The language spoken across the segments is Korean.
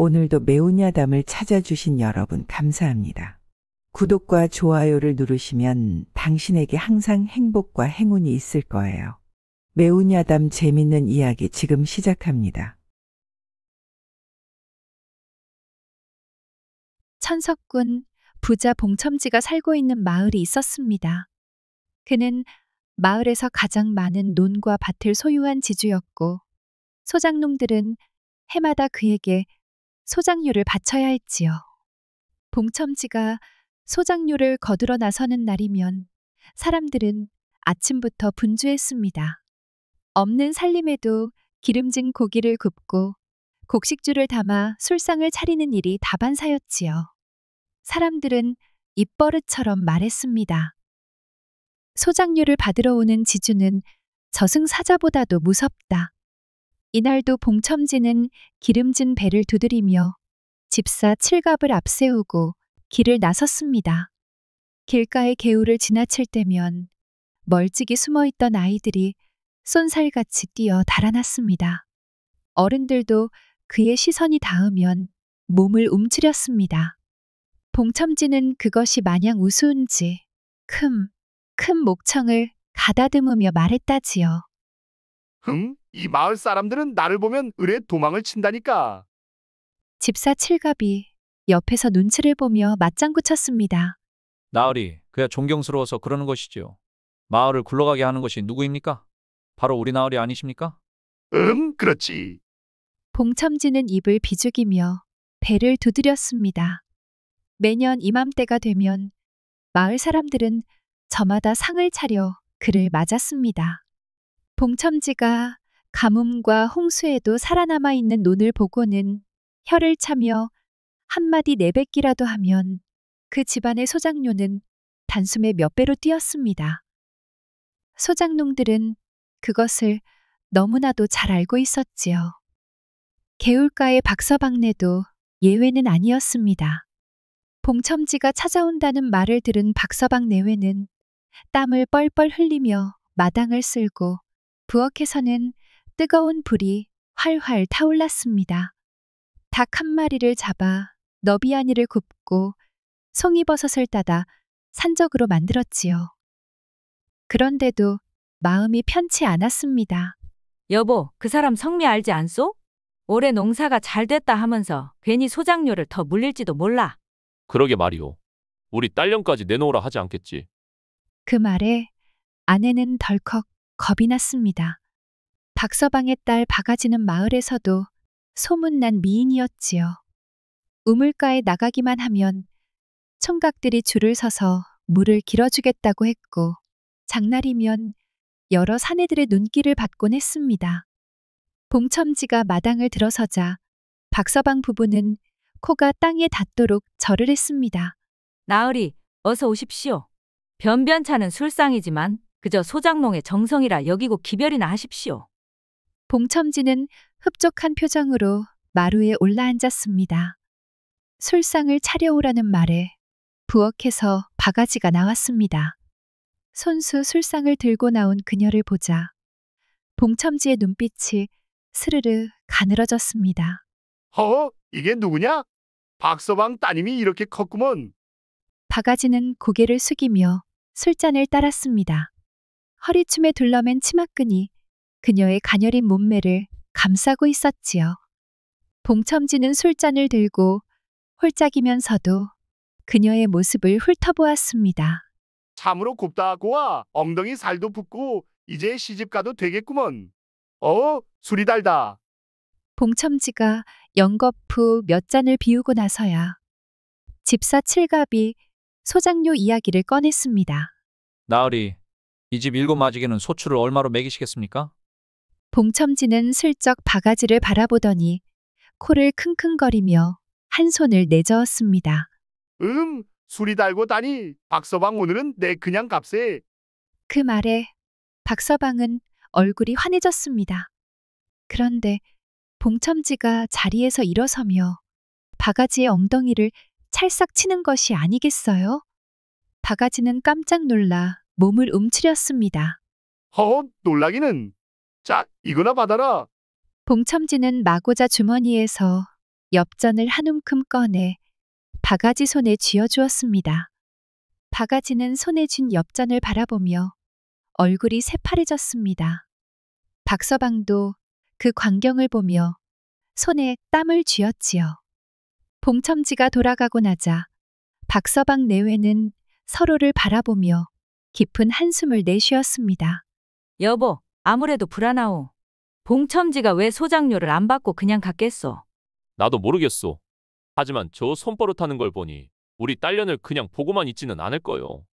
오늘도 매운 야담을 찾아주신 여러분 감사합니다. 구독과 좋아요를 누르시면 당신에게 항상 행복과 행운이 있을 거예요. 매운 야담 재밌는 이야기 지금 시작합니다. 천석군 부자 봉첨지가 살고 있는 마을이 있었습니다. 그는 마을에서 가장 많은 논과 밭을 소유한 지주였고 소작농들은 해마다 그에게 소작료를 바쳐야 했지요. 봉첨지가 소작료를 거두러 나서는 날이면 사람들은 아침부터 분주했습니다. 없는 살림에도 기름진 고기를 굽고 곡식주를 담아 술상을 차리는 일이 다반사였지요. 사람들은 입버릇처럼 말했습니다. 소작료를 받으러 오는 지주는 저승사자보다도 무섭다. 이날도 봉첨지는 기름진 배를 두드리며 집사 칠갑을 앞세우고 길을 나섰습니다. 길가의 개울을 지나칠 때면 멀찍이 숨어있던 아이들이 쏜살같이 뛰어 달아났습니다. 어른들도 그의 시선이 닿으면 몸을 움츠렸습니다. 봉첨지는 그것이 마냥 우스운지 큰 목청을 가다듬으며 말했다지요. 이 마을 사람들은 나를 보면 을에 도망을 친다니까. 집사 칠갑이 옆에서 눈치를 보며 맞장구 쳤습니다. 나으리, 그야 존경스러워서 그러는 것이지요. 마을을 굴러가게 하는 것이 누구입니까? 바로 우리 나으리 아니십니까? 그렇지. 봉첨지는 입을 비죽이며 배를 두드렸습니다. 매년 이맘때가 되면 마을 사람들은 저마다 상을 차려 그를 맞았습니다. 봉첨지가 가뭄과 홍수에도 살아남아 있는 논을 보고는 혀를 차며 한마디 내뱉기라도 하면 그 집안의 소작료는 단숨에 몇 배로 뛰었습니다. 소작농들은 그것을 너무나도 잘 알고 있었지요. 개울가의 박서방네도 예외는 아니었습니다. 봉첨지가 찾아온다는 말을 들은 박서방 내외는 땀을 뻘뻘 흘리며 마당을 쓸고 부엌에서는 뜨거운 불이 활활 타올랐습니다. 닭 한 마리를 잡아 너비아니를 굽고 송이버섯을 따다 산적으로 만들었지요. 그런데도 마음이 편치 않았습니다. 여보, 그 사람 성미 알지 않소? 올해 농사가 잘 됐다 하면서 괜히 소작료를 더 물릴지도 몰라. 그러게 말이오. 우리 딸년까지 내놓으라 하지 않겠지. 그 말에 아내는 덜컥 겁이 났습니다. 박서방의 딸 바가지는 마을에서도 소문난 미인이었지요. 우물가에 나가기만 하면 총각들이 줄을 서서 물을 길어주겠다고 했고 장날이면 여러 사내들의 눈길을 받곤 했습니다. 봉첨지가 마당을 들어서자 박서방 부부는 코가 땅에 닿도록 절을 했습니다. 나으리, 어서 오십시오. 변변찮은 술상이지만 그저 소작농의 정성이라 여기고 기별이나 하십시오. 봉첨지는 흡족한 표정으로 마루에 올라앉았습니다. 술상을 차려오라는 말에 부엌에서 바가지가 나왔습니다. 손수 술상을 들고 나온 그녀를 보자 봉첨지의 눈빛이 스르르 가늘어졌습니다. 이게 누구냐? 박서방 따님이 이렇게 컸구먼. 바가지는 고개를 숙이며 술잔을 따랐습니다. 허리춤에 둘러맨 치마끈이 그녀의 가녀린 몸매를 감싸고 있었지요. 봉첨지는 술잔을 들고 홀짝이면서도 그녀의 모습을 훑어보았습니다. 참으로 곱다 고와 엉덩이 살도 붓고 이제 시집가도 되겠구먼. 술이 달다. 봉첨지가 연거푸 몇 잔을 비우고 나서야 집사 칠갑이 소작료 이야기를 꺼냈습니다. 나으리, 이 집 7마지개는 소출을 얼마로 매기시겠습니까? 봉첨지는 슬쩍 바가지를 바라보더니 코를 킁킁거리며 한 손을 내저었습니다. 술이 달고 다니. 박서방 오늘은 내 그냥 값에. 그 말에 박서방은 얼굴이 환해졌습니다. 그런데 봉첨지가 자리에서 일어서며 바가지의 엉덩이를 찰싹 치는 것이 아니겠어요? 바가지는 깜짝 놀라 몸을 움츠렸습니다. 놀라기는. 자, 이거나 받아라. 봉첨지는 마고자 주머니에서 엽전을 한 움큼 꺼내 바가지 손에 쥐어주었습니다. 바가지는 손에 쥔 엽전을 바라보며 얼굴이 새파래졌습니다. 박서방도 그 광경을 보며 손에 땀을 쥐었지요. 봉첨지가 돌아가고 나자 박서방 내외는 서로를 바라보며 깊은 한숨을 내쉬었습니다. 여보, 아무래도 불안하오. 봉첨지가 왜 소장료를 안 받고 그냥 갔겠소? 나도 모르겠소. 하지만 저 손버릇하는 걸 보니 우리 딸년을 그냥 보고만 있지는 않을 거요.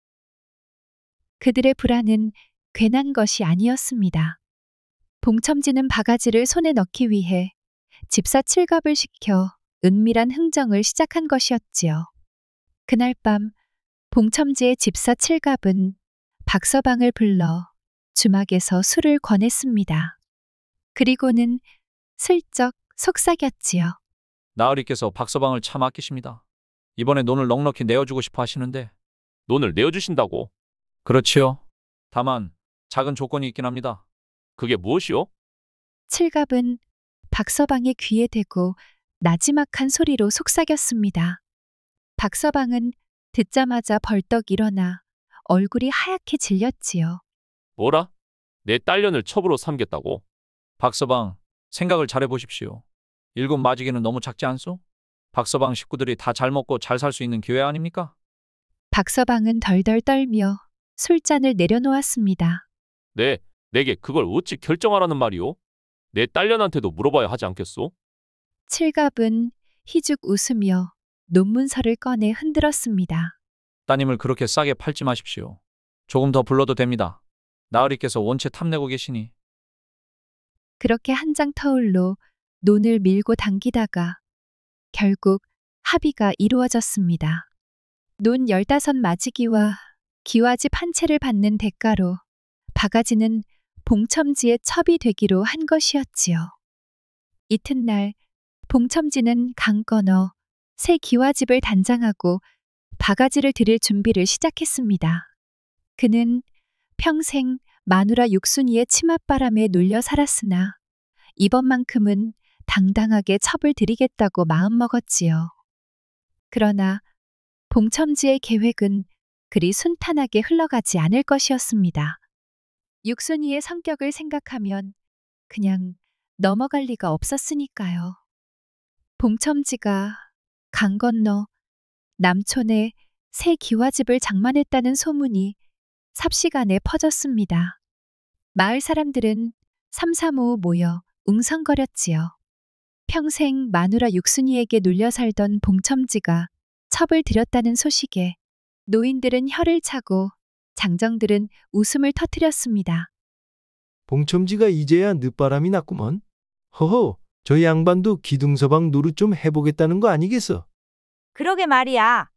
그들의 불안은 괜한 것이 아니었습니다. 봉첨지는 바가지를 손에 넣기 위해 집사 칠갑을 시켜 은밀한 흥정을 시작한 것이었지요. 그날 밤 봉첨지의 집사 칠갑은 박서방을 불러 주막에서 술을 권했습니다. 그리고는 슬쩍 속삭였지요. 나으리께서 박서방을 참 아끼십니다. 이번에 논을 넉넉히 내어주고 싶어 하시는데. 논을 내어주신다고? 그렇지요. 다만 작은 조건이 있긴 합니다. 그게 무엇이오? 칠갑은 박서방의 귀에 대고 나지막한 소리로 속삭였습니다. 박서방은 듣자마자 벌떡 일어나 얼굴이 하얗게 질렸지요. 뭐라? 내 딸년을 첩으로 삼겠다고? 박서방, 생각을 잘해 보십시오. 일곱 마지기는 너무 작지 않소? 박서방 식구들이 다 잘 먹고 잘 살 수 있는 기회 아닙니까? 박서방은 덜덜 떨며 술잔을 내려놓았습니다. 내게 그걸 어찌 결정하라는 말이오? 내 딸년한테도 물어봐야 하지 않겠소? 칠갑은 희죽 웃으며 논문서를 꺼내 흔들었습니다. 따님을 그렇게 싸게 팔지 마십시오. 조금 더 불러도 됩니다. 나으리께서 원체 탐내고 계시니. 그렇게 한 장 터울로 논을 밀고 당기다가 결국 합의가 이루어졌습니다. 논 15마지기와 기와집 한 채를 받는 대가로 바가지는 봉첨지의 첩이 되기로 한 것이었지요. 이튿날 봉첨지는 강 건너 새 기와집을 단장하고 바가지를 드릴 준비를 시작했습니다. 그는 평생 마누라 육순이의 치맛바람에 눌려 살았으나 이번만큼은 당당하게 첩을 드리겠다고 마음먹었지요. 그러나 봉첨지의 계획은 그리 순탄하게 흘러가지 않을 것이었습니다. 육순이의 성격을 생각하면 그냥 넘어갈 리가 없었으니까요. 봉첨지가 강 건너 남촌에 새 기와집을 장만했다는 소문이 삽시간에 퍼졌습니다. 마을 사람들은 삼삼오오 모여 웅성거렸지요. 평생 마누라 육순이에게 눌려 살던 봉첨지가 첩을 들였다는 소식에 노인들은 혀를 차고 장정들은 웃음을 터뜨렸습니다. 봉첨지가 이제야 늦바람이 났구먼. 허허, 저 양반도 기둥서방 노릇 좀 해보겠다는 거 아니겠어? 그러게 말이야.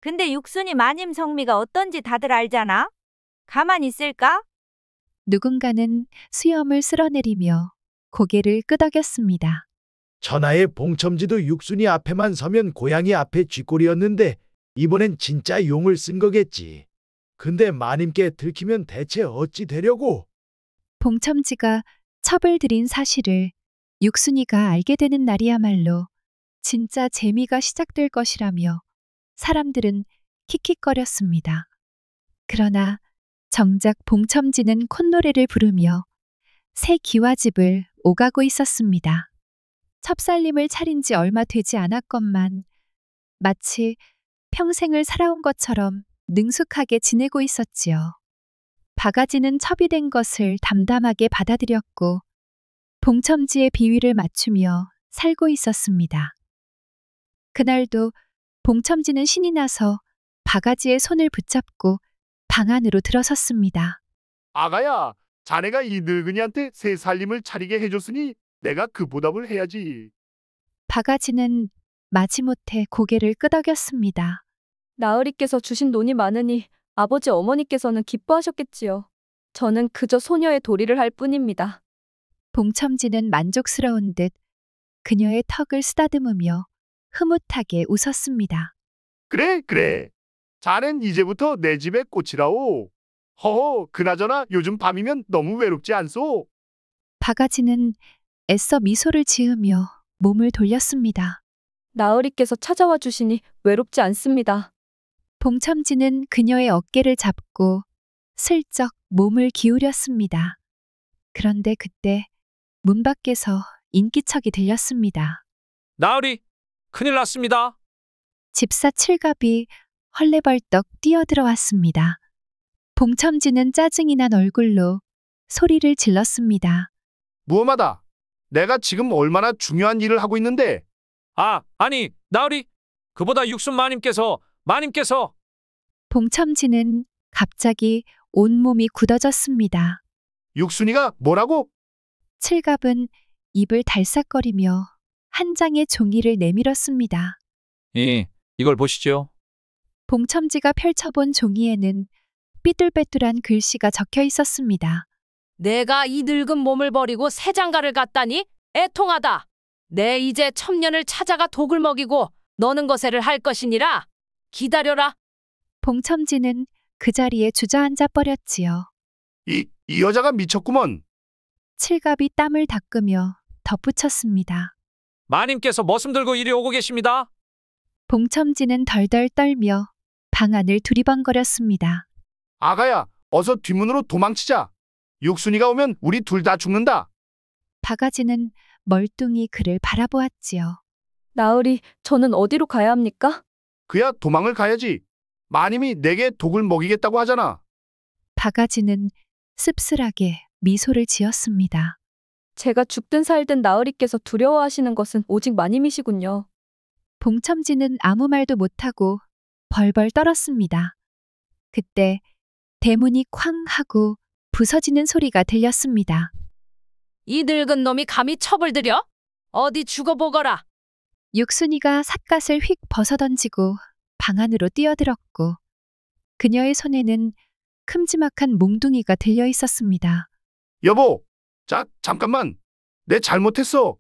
근데 육순이 마님 성미가 어떤지 다들 알잖아? 가만 있을까? 누군가는 수염을 쓸어내리며 고개를 끄덕였습니다. 천하의 봉첨지도 육순이 앞에만 서면 고양이 앞에 쥐꼬리였는데 이번엔 진짜 용을 쓴 거겠지. 근데 마님께 들키면 대체 어찌 되려고? 봉첨지가 첩을 들인 사실을 육순이가 알게 되는 날이야말로 진짜 재미가 시작될 것이라며 사람들은 킥킥거렸습니다. 그러나 정작 봉첨지는 콧노래를 부르며 새 기와집을 오가고 있었습니다. 첩살림을 차린 지 얼마 되지 않았건만 마치 평생을 살아온 것처럼 능숙하게 지내고 있었지요. 바가지는 첩이 된 것을 담담하게 받아들였고 봉첨지의 비위를 맞추며 살고 있었습니다. 그날도 봉첨지는 신이 나서 바가지의 손을 붙잡고 방 안으로 들어섰습니다. 아가야, 자네가 이 늙은이한테 새 살림을 차리게 해줬으니 내가 그 보답을 해야지. 바가지는 마지못해 고개를 끄덕였습니다. 나으리께서 주신 논이 많으니 아버지 어머니께서는 기뻐하셨겠지요. 저는 그저 소녀의 도리를 할 뿐입니다. 봉첨지는 만족스러운 듯 그녀의 턱을 쓰다듬으며 흐뭇하게 웃었습니다. 그래. 자넨 이제부터 내 집에 꽃이라오. 허허, 그나저나 요즘 밤이면 너무 외롭지 않소? 바가지는 애써 미소를 지으며 몸을 돌렸습니다. 나으리께서 찾아와 주시니 외롭지 않습니다. 봉첨지는 그녀의 어깨를 잡고 슬쩍 몸을 기울였습니다. 그런데 그때 문 밖에서 인기척이 들렸습니다. 나으리, 큰일 났습니다. 집사 칠갑이 헐레벌떡 뛰어들어왔습니다. 봉첨지는 짜증이 난 얼굴로 소리를 질렀습니다. 무엄하다. 내가 지금 얼마나 중요한 일을 하고 있는데. 아니, 나으리, 그보다 육순 마님께서 봉첨지는 갑자기 온몸이 굳어졌습니다. 육순이가 뭐라고? 칠갑은 입을 달싹거리며 한 장의 종이를 내밀었습니다. 이걸 보시죠. 봉첨지가 펼쳐본 종이에는 삐뚤빼뚤한 글씨가 적혀 있었습니다. 내가 이 늙은 몸을 버리고 새 장가를 갔다니 애통하다. 내 이제 첩년을 찾아가 독을 먹이고 너는 거세를 할 것이니라. 기다려라. 봉첨지는 그 자리에 주저앉아 버렸지요. 이 여자가 미쳤구먼. 칠갑이 땀을 닦으며 덧붙였습니다. 마님께서 머슴 들고 이리 오고 계십니다. 봉첨지는 덜덜 떨며 방 안을 두리번거렸습니다. 아가야, 어서 뒷문으로 도망치자. 육순이가 오면 우리 둘 다 죽는다. 바가지는 멀뚱히 그를 바라보았지요. 나으리, 저는 어디로 가야 합니까? 그야 도망을 가야지. 마님이 내게 독을 먹이겠다고 하잖아. 바가지는 씁쓸하게 미소를 지었습니다. 제가 죽든 살든 나으리께서 두려워하시는 것은 오직 마님이시군요. 봉첨지는 아무 말도 못하고 벌벌 떨었습니다. 그때 대문이 쾅 하고 부서지는 소리가 들렸습니다. 이 늙은 놈이 감히 첩을 들여? 어디 죽어보거라. 육순이가 삿갓을 휙 벗어던지고 방 안으로 뛰어들었고 그녀의 손에는 큼지막한 몽둥이가 들려 있었습니다. 여보, 잠깐만. 내 잘못했어.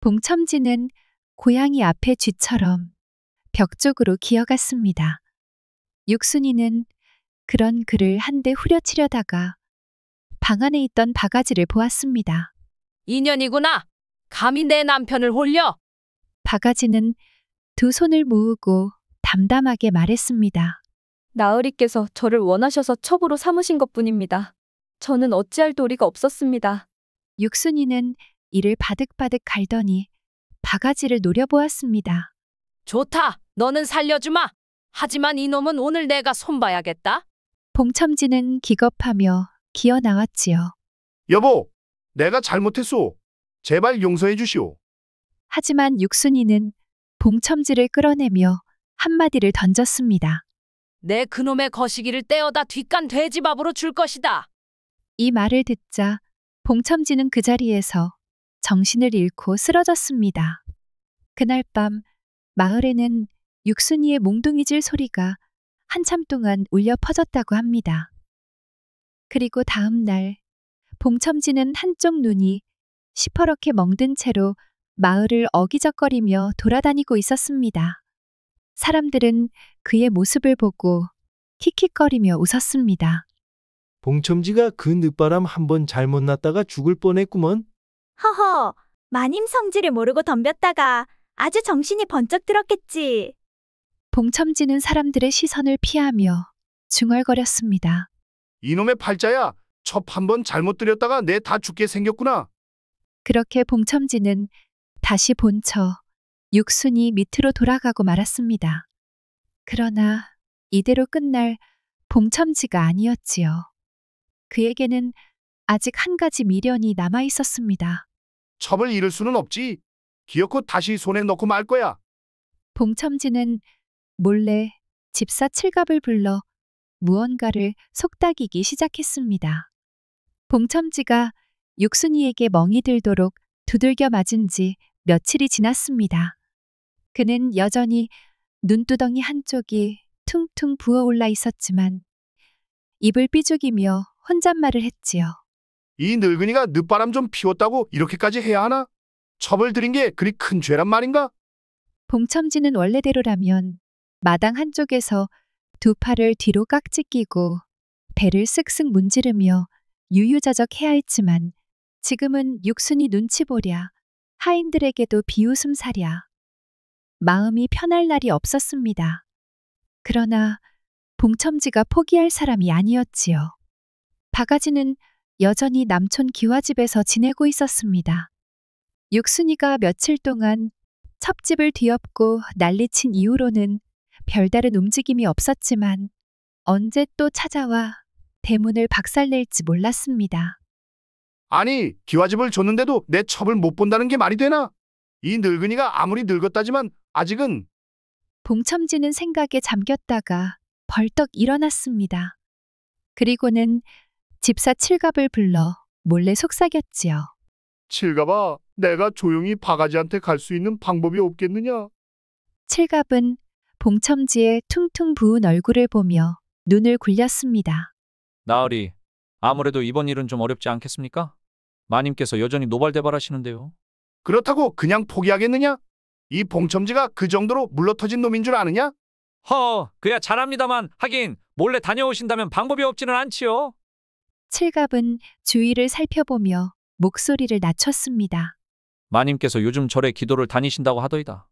봉첨지는 고양이 앞에 쥐처럼 벽 쪽으로 기어갔습니다. 육순이는 그런 그를 한 대 후려치려다가 방 안에 있던 바가지를 보았습니다. 인연이구나. 감히 내 남편을 홀려. 바가지는 두 손을 모으고 담담하게 말했습니다. 나으리께서 저를 원하셔서 첩으로 삼으신 것뿐입니다. 저는 어찌할 도리가 없었습니다. 육순이는 이를 바득바득 갈더니 바가지를 노려보았습니다. 좋다. 너는 살려주마. 하지만 이놈은 오늘 내가 손봐야겠다. 봉첨지는 기겁하며 기어 나왔지요. 여보, 내가 잘못했소. 제발 용서해 주시오. 하지만 육순이는 봉첨지를 끌어내며 한마디를 던졌습니다. 내 그놈의 거시기를 떼어다 뒷간 돼지밥으로 줄 것이다. 이 말을 듣자 봉첨지는 그 자리에서 정신을 잃고 쓰러졌습니다. 그날 밤 마을에는 육순이의 몽둥이질 소리가 한참 동안 울려 퍼졌다고 합니다. 그리고 다음 날 봉첨지는 한쪽 눈이 시퍼렇게 멍든 채로 마을을 어기적거리며 돌아다니고 있었습니다. 사람들은 그의 모습을 보고 킥킥거리며 웃었습니다. 봉첨지가 그 늦바람 한 번 잘못 났다가 죽을 뻔했구먼. 허허, 마님 성질을 모르고 덤볐다가 아주 정신이 번쩍 들었겠지. 봉첨지는 사람들의 시선을 피하며 중얼거렸습니다. 이놈의 팔자야, 첩 한 번 잘못 들였다가 내 다 죽게 생겼구나. 그렇게 봉첨지는 다시 본처 육순이 밑으로 돌아가고 말았습니다. 그러나 이대로 끝날 봉첨지가 아니었지요. 그에게는 아직 한 가지 미련이 남아 있었습니다. 첩을 잃을 수는 없지. 기어코 다시 손에 넣고 말 거야. 봉첨지는 몰래 집사 칠갑을 불러 무언가를 속닥이기 시작했습니다. 봉첨지가 육순이에게 멍이 들도록 두들겨 맞은 지 며칠이 지났습니다. 그는 여전히 눈두덩이 한쪽이 퉁퉁 부어올라 있었지만 입을 삐죽이며 혼잣말을 했지요. 이 늙은이가 늦바람 좀 피웠다고 이렇게까지 해야 하나? 첩을 들인 게 그리 큰 죄란 말인가? 봉첨지는 원래대로라면 마당 한쪽에서 두 팔을 뒤로 깍지 끼고 배를 쓱쓱 문지르며 유유자적해야 했지만 지금은 육순이 눈치 보랴 하인들에게도 비웃음 사랴 마음이 편할 날이 없었습니다. 그러나 봉첨지가 포기할 사람이 아니었지요. 바가지는 여전히 남촌 기와집에서 지내고 있었습니다. 육순이가 며칠 동안 첩집을 뒤엎고 난리친 이후로는 별다른 움직임이 없었지만 언제 또 찾아와 대문을 박살낼지 몰랐습니다. 아니, 기와집을 줬는데도 내 첩을 못 본다는 게 말이 되나? 이 늙은이가 아무리 늙었다지만 아직은. 봉첨지는 생각에 잠겼다가 벌떡 일어났습니다. 그리고는 집사 칠갑을 불러 몰래 속삭였지요. 칠갑아, 내가 조용히 바가지한테 갈 수 있는 방법이 없겠느냐? 칠갑은 봉첨지의 퉁퉁 부은 얼굴을 보며 눈을 굴렸습니다. 나으리, 아무래도 이번 일은 좀 어렵지 않겠습니까? 마님께서 여전히 노발대발하시는데요. 그렇다고 그냥 포기하겠느냐? 이 봉첨지가 그 정도로 물러터진 놈인 줄 아느냐? 그야 잘합니다만 하긴 몰래 다녀오신다면 방법이 없지는 않지요. 칠갑은 주위를 살펴보며 목소리를 낮췄습니다. 마님께서 요즘 절에 기도를 다니신다고 하더이다.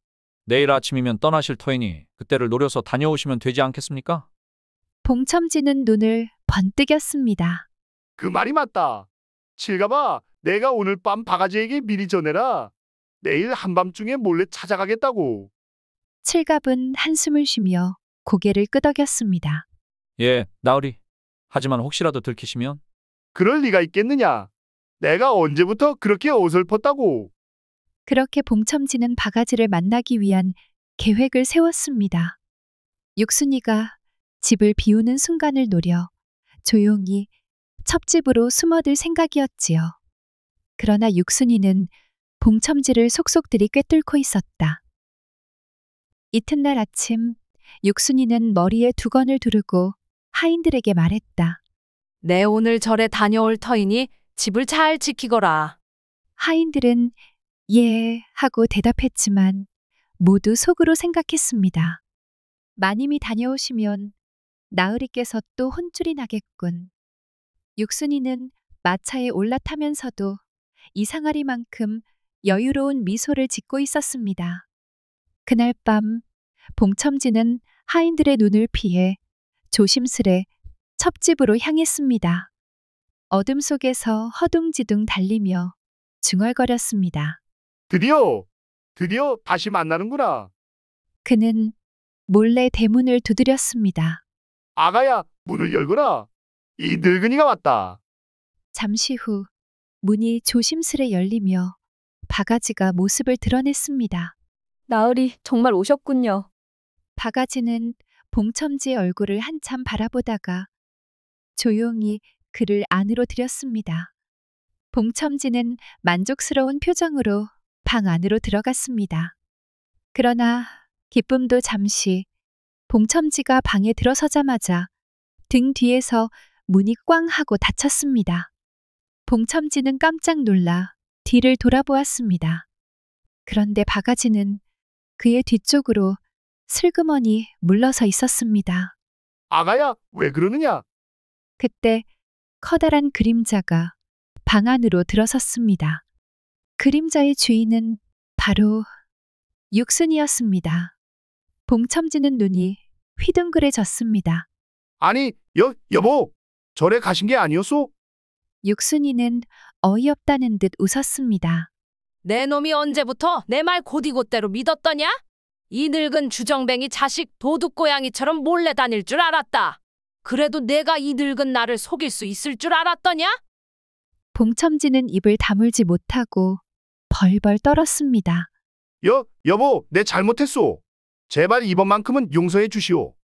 내일 아침이면 떠나실 터이니 그때를 노려서 다녀오시면 되지 않겠습니까? 봉첨지는 눈을 번뜩였습니다. 그 말이 맞다. 칠갑아, 내가 오늘 밤 바가지에게 미리 전해라. 내일 한밤중에 몰래 찾아가겠다고. 칠갑은 한숨을 쉬며 고개를 끄덕였습니다. 예, 나으리. 하지만 혹시라도 들키시면? 그럴 리가 있겠느냐? 내가 언제부터 그렇게 어설펐다고. 그렇게 봉첨지는 바가지를 만나기 위한 계획을 세웠습니다. 육순이가 집을 비우는 순간을 노려 조용히 첩집으로 숨어들 생각이었지요. 그러나 육순이는 봉첨지를 속속들이 꿰뚫고 있었다. 이튿날 아침 육순이는 머리에 두건을 두르고 하인들에게 말했다. 내 오늘 절에 다녀올 터이니 집을 잘 지키거라. 하인들은 예 하고 대답했지만 모두 속으로 생각했습니다. 마님이 다녀오시면 나으리께서 또 혼쭐이 나겠군. 육순이는 마차에 올라타면서도 이상하리만큼 여유로운 미소를 짓고 있었습니다. 그날 밤 봉첨지는 하인들의 눈을 피해 조심스레 첩집으로 향했습니다. 어둠 속에서 허둥지둥 달리며 중얼거렸습니다. 드디어 다시 만나는구나. 그는 몰래 대문을 두드렸습니다. 아가야, 문을 열거라. 이 늙은이가 왔다. 잠시 후 문이 조심스레 열리며 바가지가 모습을 드러냈습니다. 나으리 정말 오셨군요. 바가지는 봉첨지의 얼굴을 한참 바라보다가 조용히 그를 안으로 들였습니다. 봉첨지는 만족스러운 표정으로 방 안으로 들어갔습니다. 그러나 기쁨도 잠시 봉첨지가 방에 들어서자마자 등 뒤에서 문이 꽝 하고 닫혔습니다. 봉첨지는 깜짝 놀라 뒤를 돌아보았습니다. 그런데 바가지는 그의 뒤쪽으로 슬그머니 물러서 있었습니다. 아가야, 왜 그러느냐? 그때 커다란 그림자가 방 안으로 들어섰습니다. 그림자의 주인은 바로 육순이었습니다. 봉첨지는 눈이 휘둥그레졌습니다. 아니, 여보, 절에 가신 게 아니었소? 육순이는 어이없다는 듯 웃었습니다. 내 놈이 언제부터 내 말 곧이곧대로 믿었더냐? 이 늙은 주정뱅이 자식 도둑고양이처럼 몰래 다닐 줄 알았다. 그래도 내가 이 늙은 나를 속일 수 있을 줄 알았더냐? 봉첨지는 입을 다물지 못하고 벌벌 떨었습니다. 여보, 내 잘못했소. 제발 이번만큼은 용서해 주시오.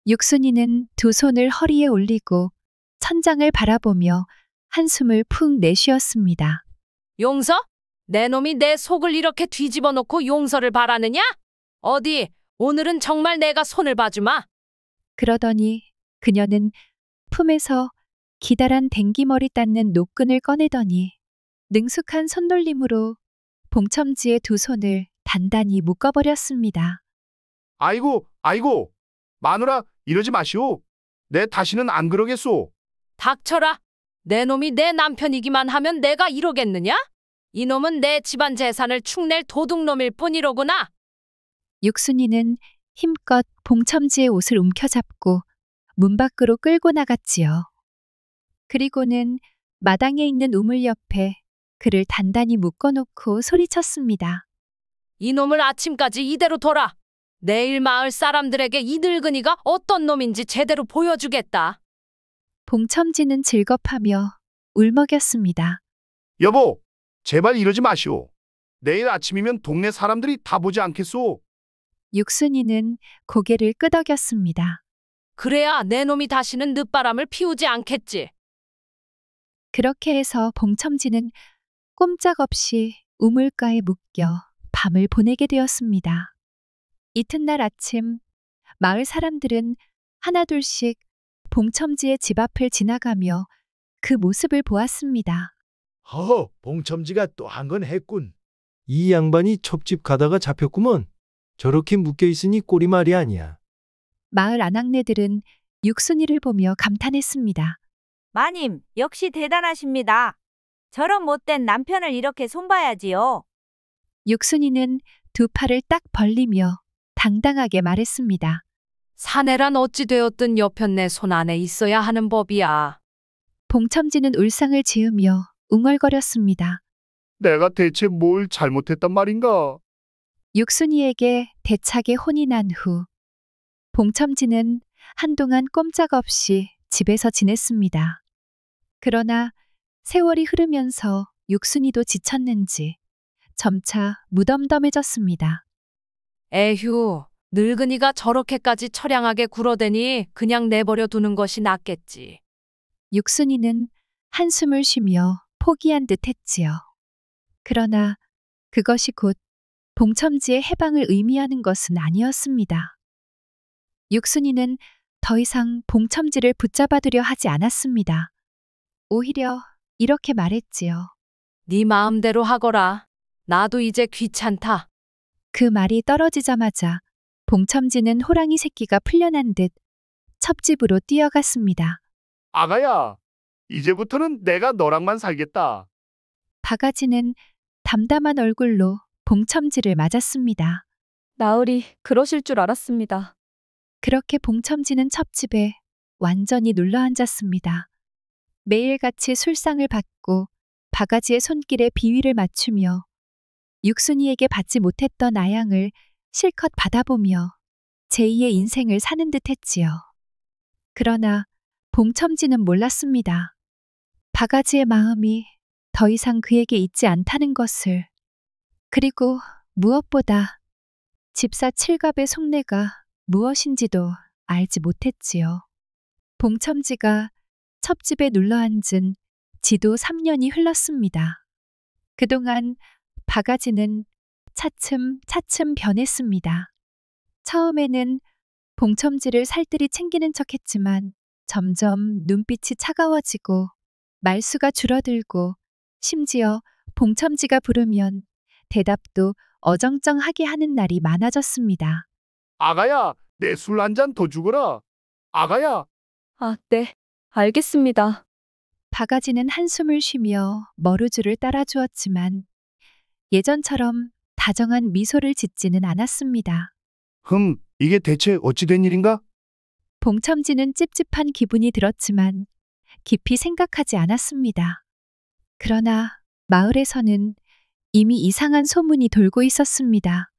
육순이는 두 손을 허리에 올리고 천장을 바라보며 한숨을 푹 내쉬었습니다. 용서? 내 놈이 내 속을 이렇게 뒤집어 놓고 용서를 바라느냐? 어디, 오늘은 정말 내가 손을 봐주마. 그러더니 그녀는 품에서 기다란 댕기머리 닦는 노끈을 꺼내더니 능숙한 손놀림으로 봉첨지의 두 손을 단단히 묶어버렸습니다. 아이고, 마누라, 이러지 마시오. 내 다시는 안 그러겠소. 닥쳐라. 내 놈이 내 남편이기만 하면 내가 이러겠느냐? 이놈은 내 집안 재산을 축낼 도둑놈일 뿐이로구나. 육순이는 힘껏 봉첨지의 옷을 움켜잡고 문 밖으로 끌고 나갔지요. 그리고는 마당에 있는 우물 옆에 그를 단단히 묶어놓고 소리쳤습니다. 이놈을 아침까지 이대로 둬라. 내일 마을 사람들에게 이 늙은이가 어떤 놈인지 제대로 보여주겠다. 봉첨지는 즐겁하며 울먹였습니다. 여보, 제발 이러지 마시오. 내일 아침이면 동네 사람들이 다 보지 않겠소? 육순이는 고개를 끄덕였습니다. 그래야 내 놈이 다시는 늦바람을 피우지 않겠지. 그렇게 해서 봉첨지는 꼼짝없이 우물가에 묶여 밤을 보내게 되었습니다. 이튿날 아침 마을 사람들은 하나둘씩 봉첨지의 집 앞을 지나가며 그 모습을 보았습니다. 허허, 봉첨지가 또 한 건 했군. 이 양반이 첩집 가다가 잡혔구먼. 저렇게 묶여 있으니 꼴이 말이 아니야. 마을 아낙네들은 육순이를 보며 감탄했습니다. 마님, 역시 대단하십니다. 저런 못된 남편을 이렇게 손봐야지요. 육순이는 두 팔을 딱 벌리며 당당하게 말했습니다. 사내란 어찌 되었든 옆편 내 손 안에 있어야 하는 법이야. 봉첨지는 울상을 지으며 웅얼거렸습니다. 내가 대체 뭘 잘못했단 말인가? 육순이에게 대차게 혼이 난 후 봉첨지는 한동안 꼼짝없이 집에서 지냈습니다. 그러나 세월이 흐르면서 육순이도 지쳤는지 점차 무덤덤해졌습니다. 에휴, 늙은이가 저렇게까지 처량하게 굴어대니 그냥 내버려 두는 것이 낫겠지. 육순이는 한숨을 쉬며 포기한 듯 했지요. 그러나 그것이 곧 봉첨지의 해방을 의미하는 것은 아니었습니다. 육순이는 더 이상 봉첨지를 붙잡아두려 하지 않았습니다. 오히려 이렇게 말했지요. 네 마음대로 하거라. 나도 이제 귀찮다. 그 말이 떨어지자마자 봉첨지는 호랑이 새끼가 풀려난 듯 첩집으로 뛰어갔습니다. 아가야, 이제부터는 내가 너랑만 살겠다. 바가지는 담담한 얼굴로 봉첨지를 맞았습니다. 나으리 그러실 줄 알았습니다. 그렇게 봉첨지는 첩집에 완전히 눌러앉았습니다. 매일같이 술상을 받고 바가지의 손길에 비위를 맞추며 육순이에게 받지 못했던 아양을 실컷 받아보며 제2의 인생을 사는 듯 했지요. 그러나 봉첨지는 몰랐습니다. 바가지의 마음이 더 이상 그에게 있지 않다는 것을. 그리고 무엇보다 집사 칠갑의 속내가 무엇인지도 알지 못했지요. 봉첨지가 첩집에 눌러앉은 지도 3년이 흘렀습니다. 그동안 바가지는 차츰 변했습니다. 처음에는 봉첨지를 살뜰히 챙기는 척했지만 점점 눈빛이 차가워지고 말수가 줄어들고 심지어 봉첨지가 부르면 대답도 어정쩡하게 하는 날이 많아졌습니다. 아가야, 내 술 한 잔 더 주거라. 아가야. 아, 네. 알겠습니다. 바가지는 한숨을 쉬며 머루줄을 따라주었지만 예전처럼 다정한 미소를 짓지는 않았습니다. 이게 대체 어찌 된 일인가? 봉첨지는 찝찝한 기분이 들었지만 깊이 생각하지 않았습니다. 그러나 마을에서는 이미 이상한 소문이 돌고 있었습니다.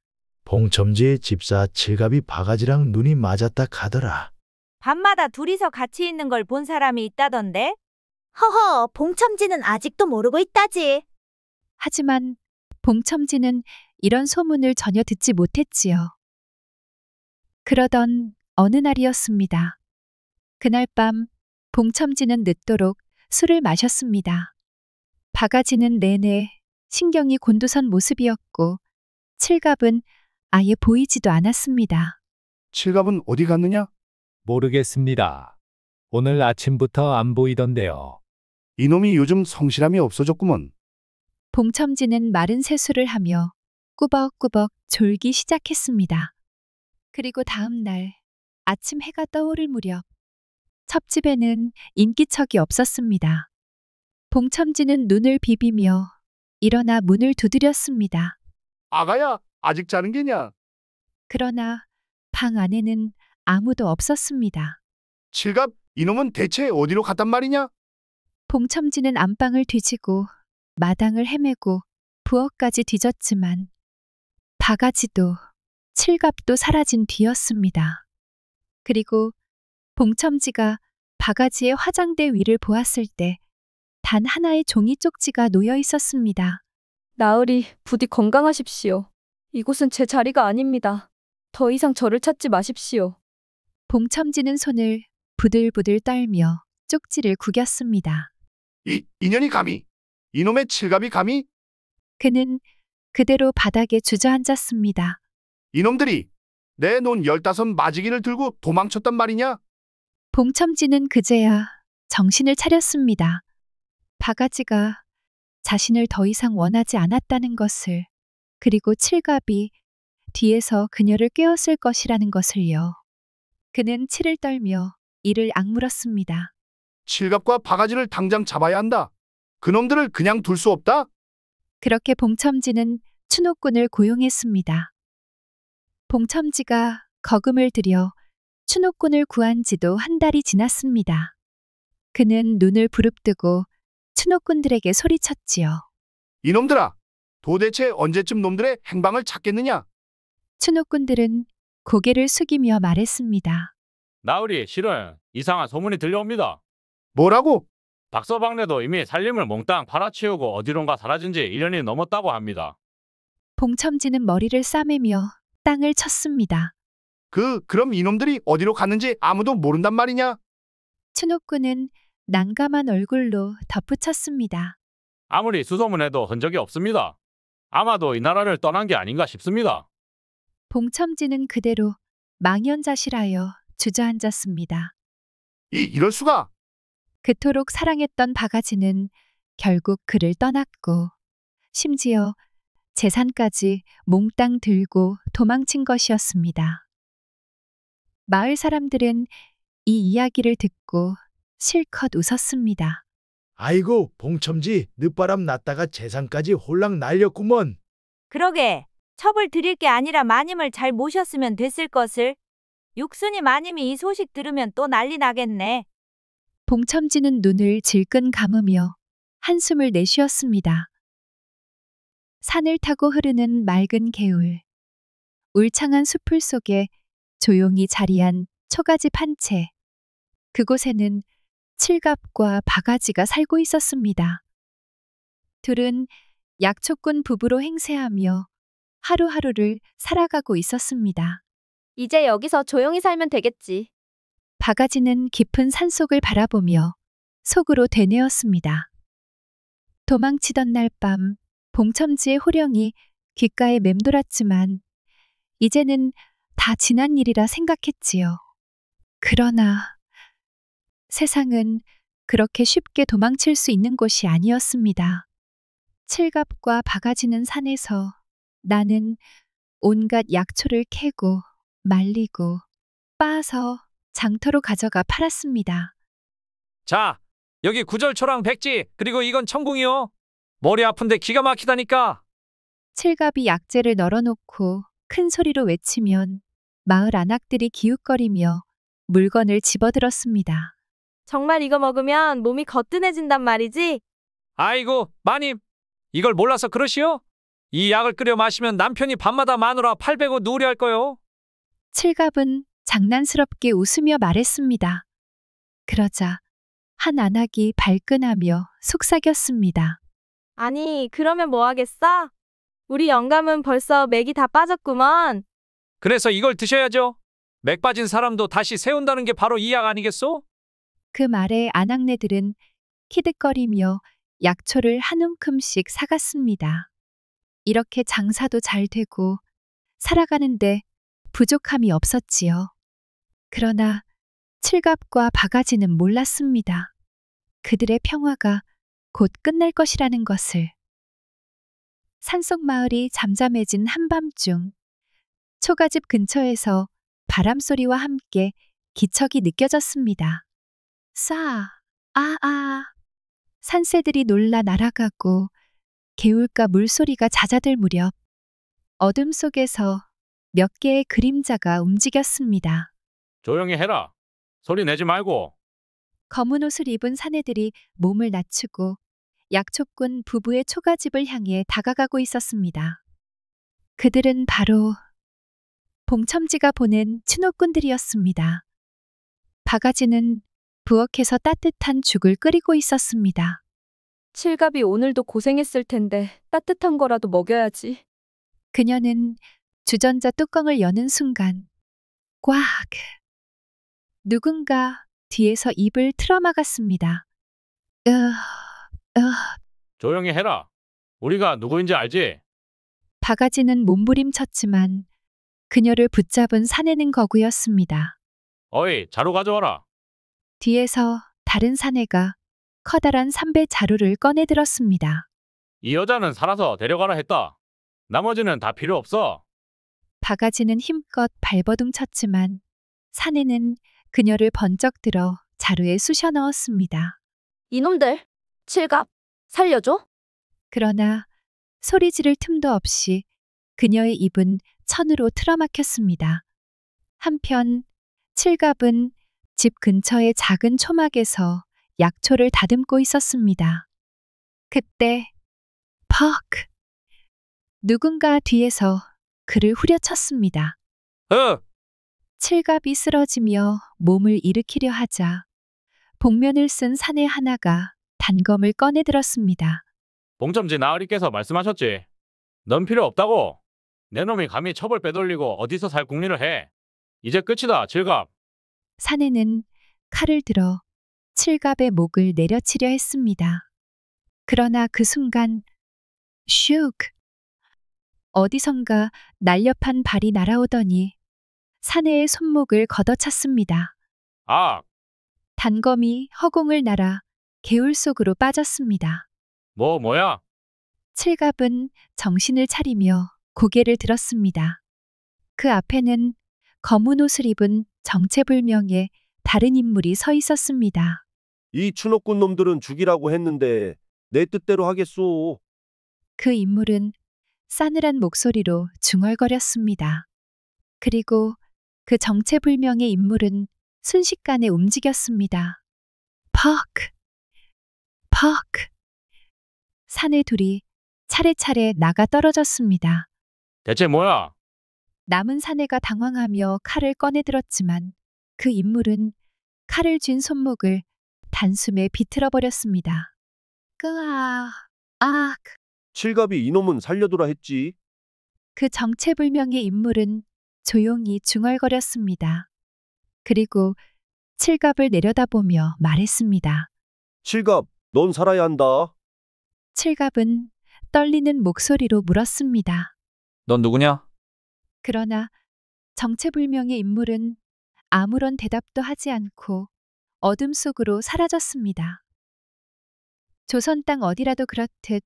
봉첨지의 집사 칠갑이 바가지랑 눈이 맞았다 카더라. 밤마다 둘이서 같이 있는 걸 본 사람이 있다던데? 허허, 봉첨지는 아직도 모르고 있다지. 하지만 봉첨지는 이런 소문을 전혀 듣지 못했지요. 그러던 어느 날이었습니다. 그날 밤 봉첨지는 늦도록 술을 마셨습니다. 바가지는 내내 신경이 곤두선 모습이었고 칠갑은 아예 보이지도 않았습니다. 칠갑은 어디 갔느냐? 모르겠습니다. 오늘 아침부터 안 보이던데요. 이놈이 요즘 성실함이 없어졌구먼. 봉첨지는 마른 세수를 하며 꾸벅꾸벅 졸기 시작했습니다. 그리고 다음 날 아침 해가 떠오를 무렵 첩집에는 인기척이 없었습니다. 봉첨지는 눈을 비비며 일어나 문을 두드렸습니다. 아가야, 아직 자는 게냐? 그러나 방 안에는 아무도 없었습니다. 칠갑, 이놈은 대체 어디로 갔단 말이냐? 봉첨지는 안방을 뒤지고 마당을 헤매고 부엌까지 뒤졌지만 바가지도 칠갑도 사라진 뒤였습니다. 그리고 봉첨지가 바가지의 화장대 위를 보았을 때 단 하나의 종이 쪽지가 놓여 있었습니다. 나으리, 부디 건강하십시오. 이곳은 제 자리가 아닙니다. 더 이상 저를 찾지 마십시오. 봉첨지는 손을 부들부들 떨며 쪽지를 구겼습니다. 이년이 감히, 이놈의 칠갑이 감히, 그는 그대로 바닥에 주저앉았습니다. 이놈들이 내 논 15 마지기를 들고 도망쳤단 말이냐? 봉첨지는 그제야 정신을 차렸습니다. 바가지가 자신을 더 이상 원하지 않았다는 것을, 그리고 칠갑이 뒤에서 그녀를 꿰었을 것이라는 것을요. 그는 치를 떨며 이를 악물었습니다. 칠갑과 바가지를 당장 잡아야 한다. 그놈들을 그냥 둘 수 없다. 그렇게 봉첨지는 추노꾼을 고용했습니다. 봉첨지가 거금을 들여 추노꾼을 구한 지도 한 달이 지났습니다. 그는 눈을 부릅뜨고 추노꾼들에게 소리쳤지요. 이놈들아, 도대체 언제쯤 놈들의 행방을 찾겠느냐? 추노꾼들은 고개를 숙이며 말했습니다. 나으리, 실은 이상한 소문이 들려옵니다. 뭐라고? 박서방네도 이미 살림을 몽땅 팔아치우고 어디론가 사라진 지 1년이 넘었다고 합니다. 봉첨지는 머리를 싸매며 땅을 쳤습니다. 그럼 이놈들이 어디로 갔는지 아무도 모른단 말이냐? 추노꾼은 난감한 얼굴로 덧붙였습니다. 아무리 수소문해도 흔적이 없습니다. 아마도 이 나라를 떠난 게 아닌가 싶습니다. 봉첨지는 그대로 망연자실하여 주저앉았습니다. 이럴 수가? 그토록 사랑했던 바가지는 결국 그를 떠났고 심지어 재산까지 몽땅 들고 도망친 것이었습니다. 마을 사람들은 이 이야기를 듣고 실컷 웃었습니다. 아이고, 봉첨지, 늦바람 났다가 재산까지 홀랑 날렸구먼. 그러게, 첩을 드릴 게 아니라 마님을 잘 모셨으면 됐을 것을. 육순이 마님이 이 소식 들으면 또 난리 나겠네. 봉첨지는 눈을 질끈 감으며 한숨을 내쉬었습니다. 산을 타고 흐르는 맑은 개울, 울창한 숲풀 속에 조용히 자리한 초가집 한 채. 그곳에는 칠갑과 바가지가 살고 있었습니다. 둘은 약초꾼 부부로 행세하며 하루하루를 살아가고 있었습니다. 이제 여기서 조용히 살면 되겠지. 바가지는 깊은 산속을 바라보며 속으로 되뇌었습니다. 도망치던 날 밤 봉첨지의 호령이 귓가에 맴돌았지만 이제는 다 지난 일이라 생각했지요. 그러나 세상은 그렇게 쉽게 도망칠 수 있는 곳이 아니었습니다. 칠갑과 바가지는 산에서 나는 온갖 약초를 캐고 말리고 빻아서 장터로 가져가 팔았습니다. 자, 여기 구절초랑 백지, 그리고 이건 청궁이요. 머리 아픈데 기가 막히다니까. 칠갑이 약재를 널어놓고 큰 소리로 외치면 마을 안악들이 기웃거리며 물건을 집어들었습니다. 정말 이거 먹으면 몸이 거뜬해진단 말이지? 아이고, 마님, 이걸 몰라서 그러시오? 이 약을 끓여 마시면 남편이 밤마다 마누라 팔 베고 누우려 할 거요. 칠갑은 장난스럽게 웃으며 말했습니다. 그러자 한 안악이 발끈하며 속삭였습니다. 아니, 그러면 뭐 하겠어? 우리 영감은 벌써 맥이 다 빠졌구먼. 그래서 이걸 드셔야죠. 맥 빠진 사람도 다시 세운다는 게 바로 이 약 아니겠소? 그 말에 안악네들은 키득거리며 약초를 한 움큼씩 사갔습니다. 이렇게 장사도 잘 되고 살아가는데 부족함이 없었지요. 그러나 칠갑과 바가지는 몰랐습니다. 그들의 평화가 곧 끝날 것이라는 것을. 산속 마을이 잠잠해진 한밤중 초가집 근처에서 바람소리와 함께 기척이 느껴졌습니다. 싸, 아아. 산새들이 놀라 날아가고 개울가 물소리가 잦아들 무렵 어둠 속에서 몇 개의 그림자가 움직였습니다. 조용히 해라. 소리 내지 말고. 검은 옷을 입은 사내들이 몸을 낮추고 약초꾼 부부의 초가집을 향해 다가가고 있었습니다. 그들은 바로 봉첨지가 보낸 추노꾼들이었습니다. 바가지는 부엌에서 따뜻한 죽을 끓이고 있었습니다. 칠갑이 오늘도 고생했을 텐데 따뜻한 거라도 먹여야지. 그녀는 주전자 뚜껑을 여는 순간 꽉! 누군가 뒤에서 입을 틀어막았습니다. 조용히 해라. 우리가 누구인지 알지? 바가지는 몸부림쳤지만 그녀를 붙잡은 사내는 거구였습니다. 어이, 자루 가져와라. 뒤에서 다른 사내가 커다란 삼배 자루를 꺼내들었습니다. 이 여자는 살아서 데려가라 했다. 나머지는 다 필요 없어. 바가지는 힘껏 발버둥 쳤지만 사내는 그녀를 번쩍 들어 자루에 쑤셔 넣었습니다. 이놈들, 칠갑, 살려줘? 그러나 소리 지를 틈도 없이 그녀의 입은 천으로 틀어막혔습니다. 한편 칠갑은 집 근처의 작은 초막에서 약초를 다듬고 있었습니다. 그때 퍽! 누군가 뒤에서 그를 후려쳤습니다. 칠갑이 쓰러지며 몸을 일으키려 하자 복면을 쓴 사내 하나가 단검을 꺼내들었습니다. 봉첨지 나으리께서 말씀하셨지. 넌 필요 없다고. 내 놈이 감히 첩을 빼돌리고 어디서 살 궁리를 해. 이제 끝이다, 칠갑. 사내는 칼을 들어 칠갑의 목을 내려치려 했습니다. 그러나 그 순간 슉! 어디선가 날렵한 발이 날아오더니 사내의 손목을 걷어찼습니다. 아, 단검이 허공을 날아 개울 속으로 빠졌습니다. 뭐야? 칠갑은 정신을 차리며 고개를 들었습니다. 그 앞에는 검은 옷을 입은 정체불명의 다른 인물이 서 있었습니다. 이 추노꾼 놈들은 죽이라고 했는데 내 뜻대로 하겠소. 그 인물은 싸늘한 목소리로 중얼거렸습니다. 그리고 그 정체불명의 인물은 순식간에 움직였습니다. 퍽! 퍽! 사내 둘이 차례차례 나가 떨어졌습니다. 대체 뭐야? 남은 사내가 당황하며 칼을 꺼내들었지만 그 인물은 칼을 쥔 손목을 단숨에 비틀어 버렸습니다. 칠갑이 이놈은 살려두라 했지. 그 정체불명의 인물은 조용히 중얼거렸습니다. 그리고 칠갑을 내려다보며 말했습니다. 칠갑, 넌 살아야 한다. 칠갑은 떨리는 목소리로 물었습니다. 넌 누구냐? 그러나 정체불명의 인물은 아무런 대답도 하지 않고 어둠 속으로 사라졌습니다. 조선 땅 어디라도 그렇듯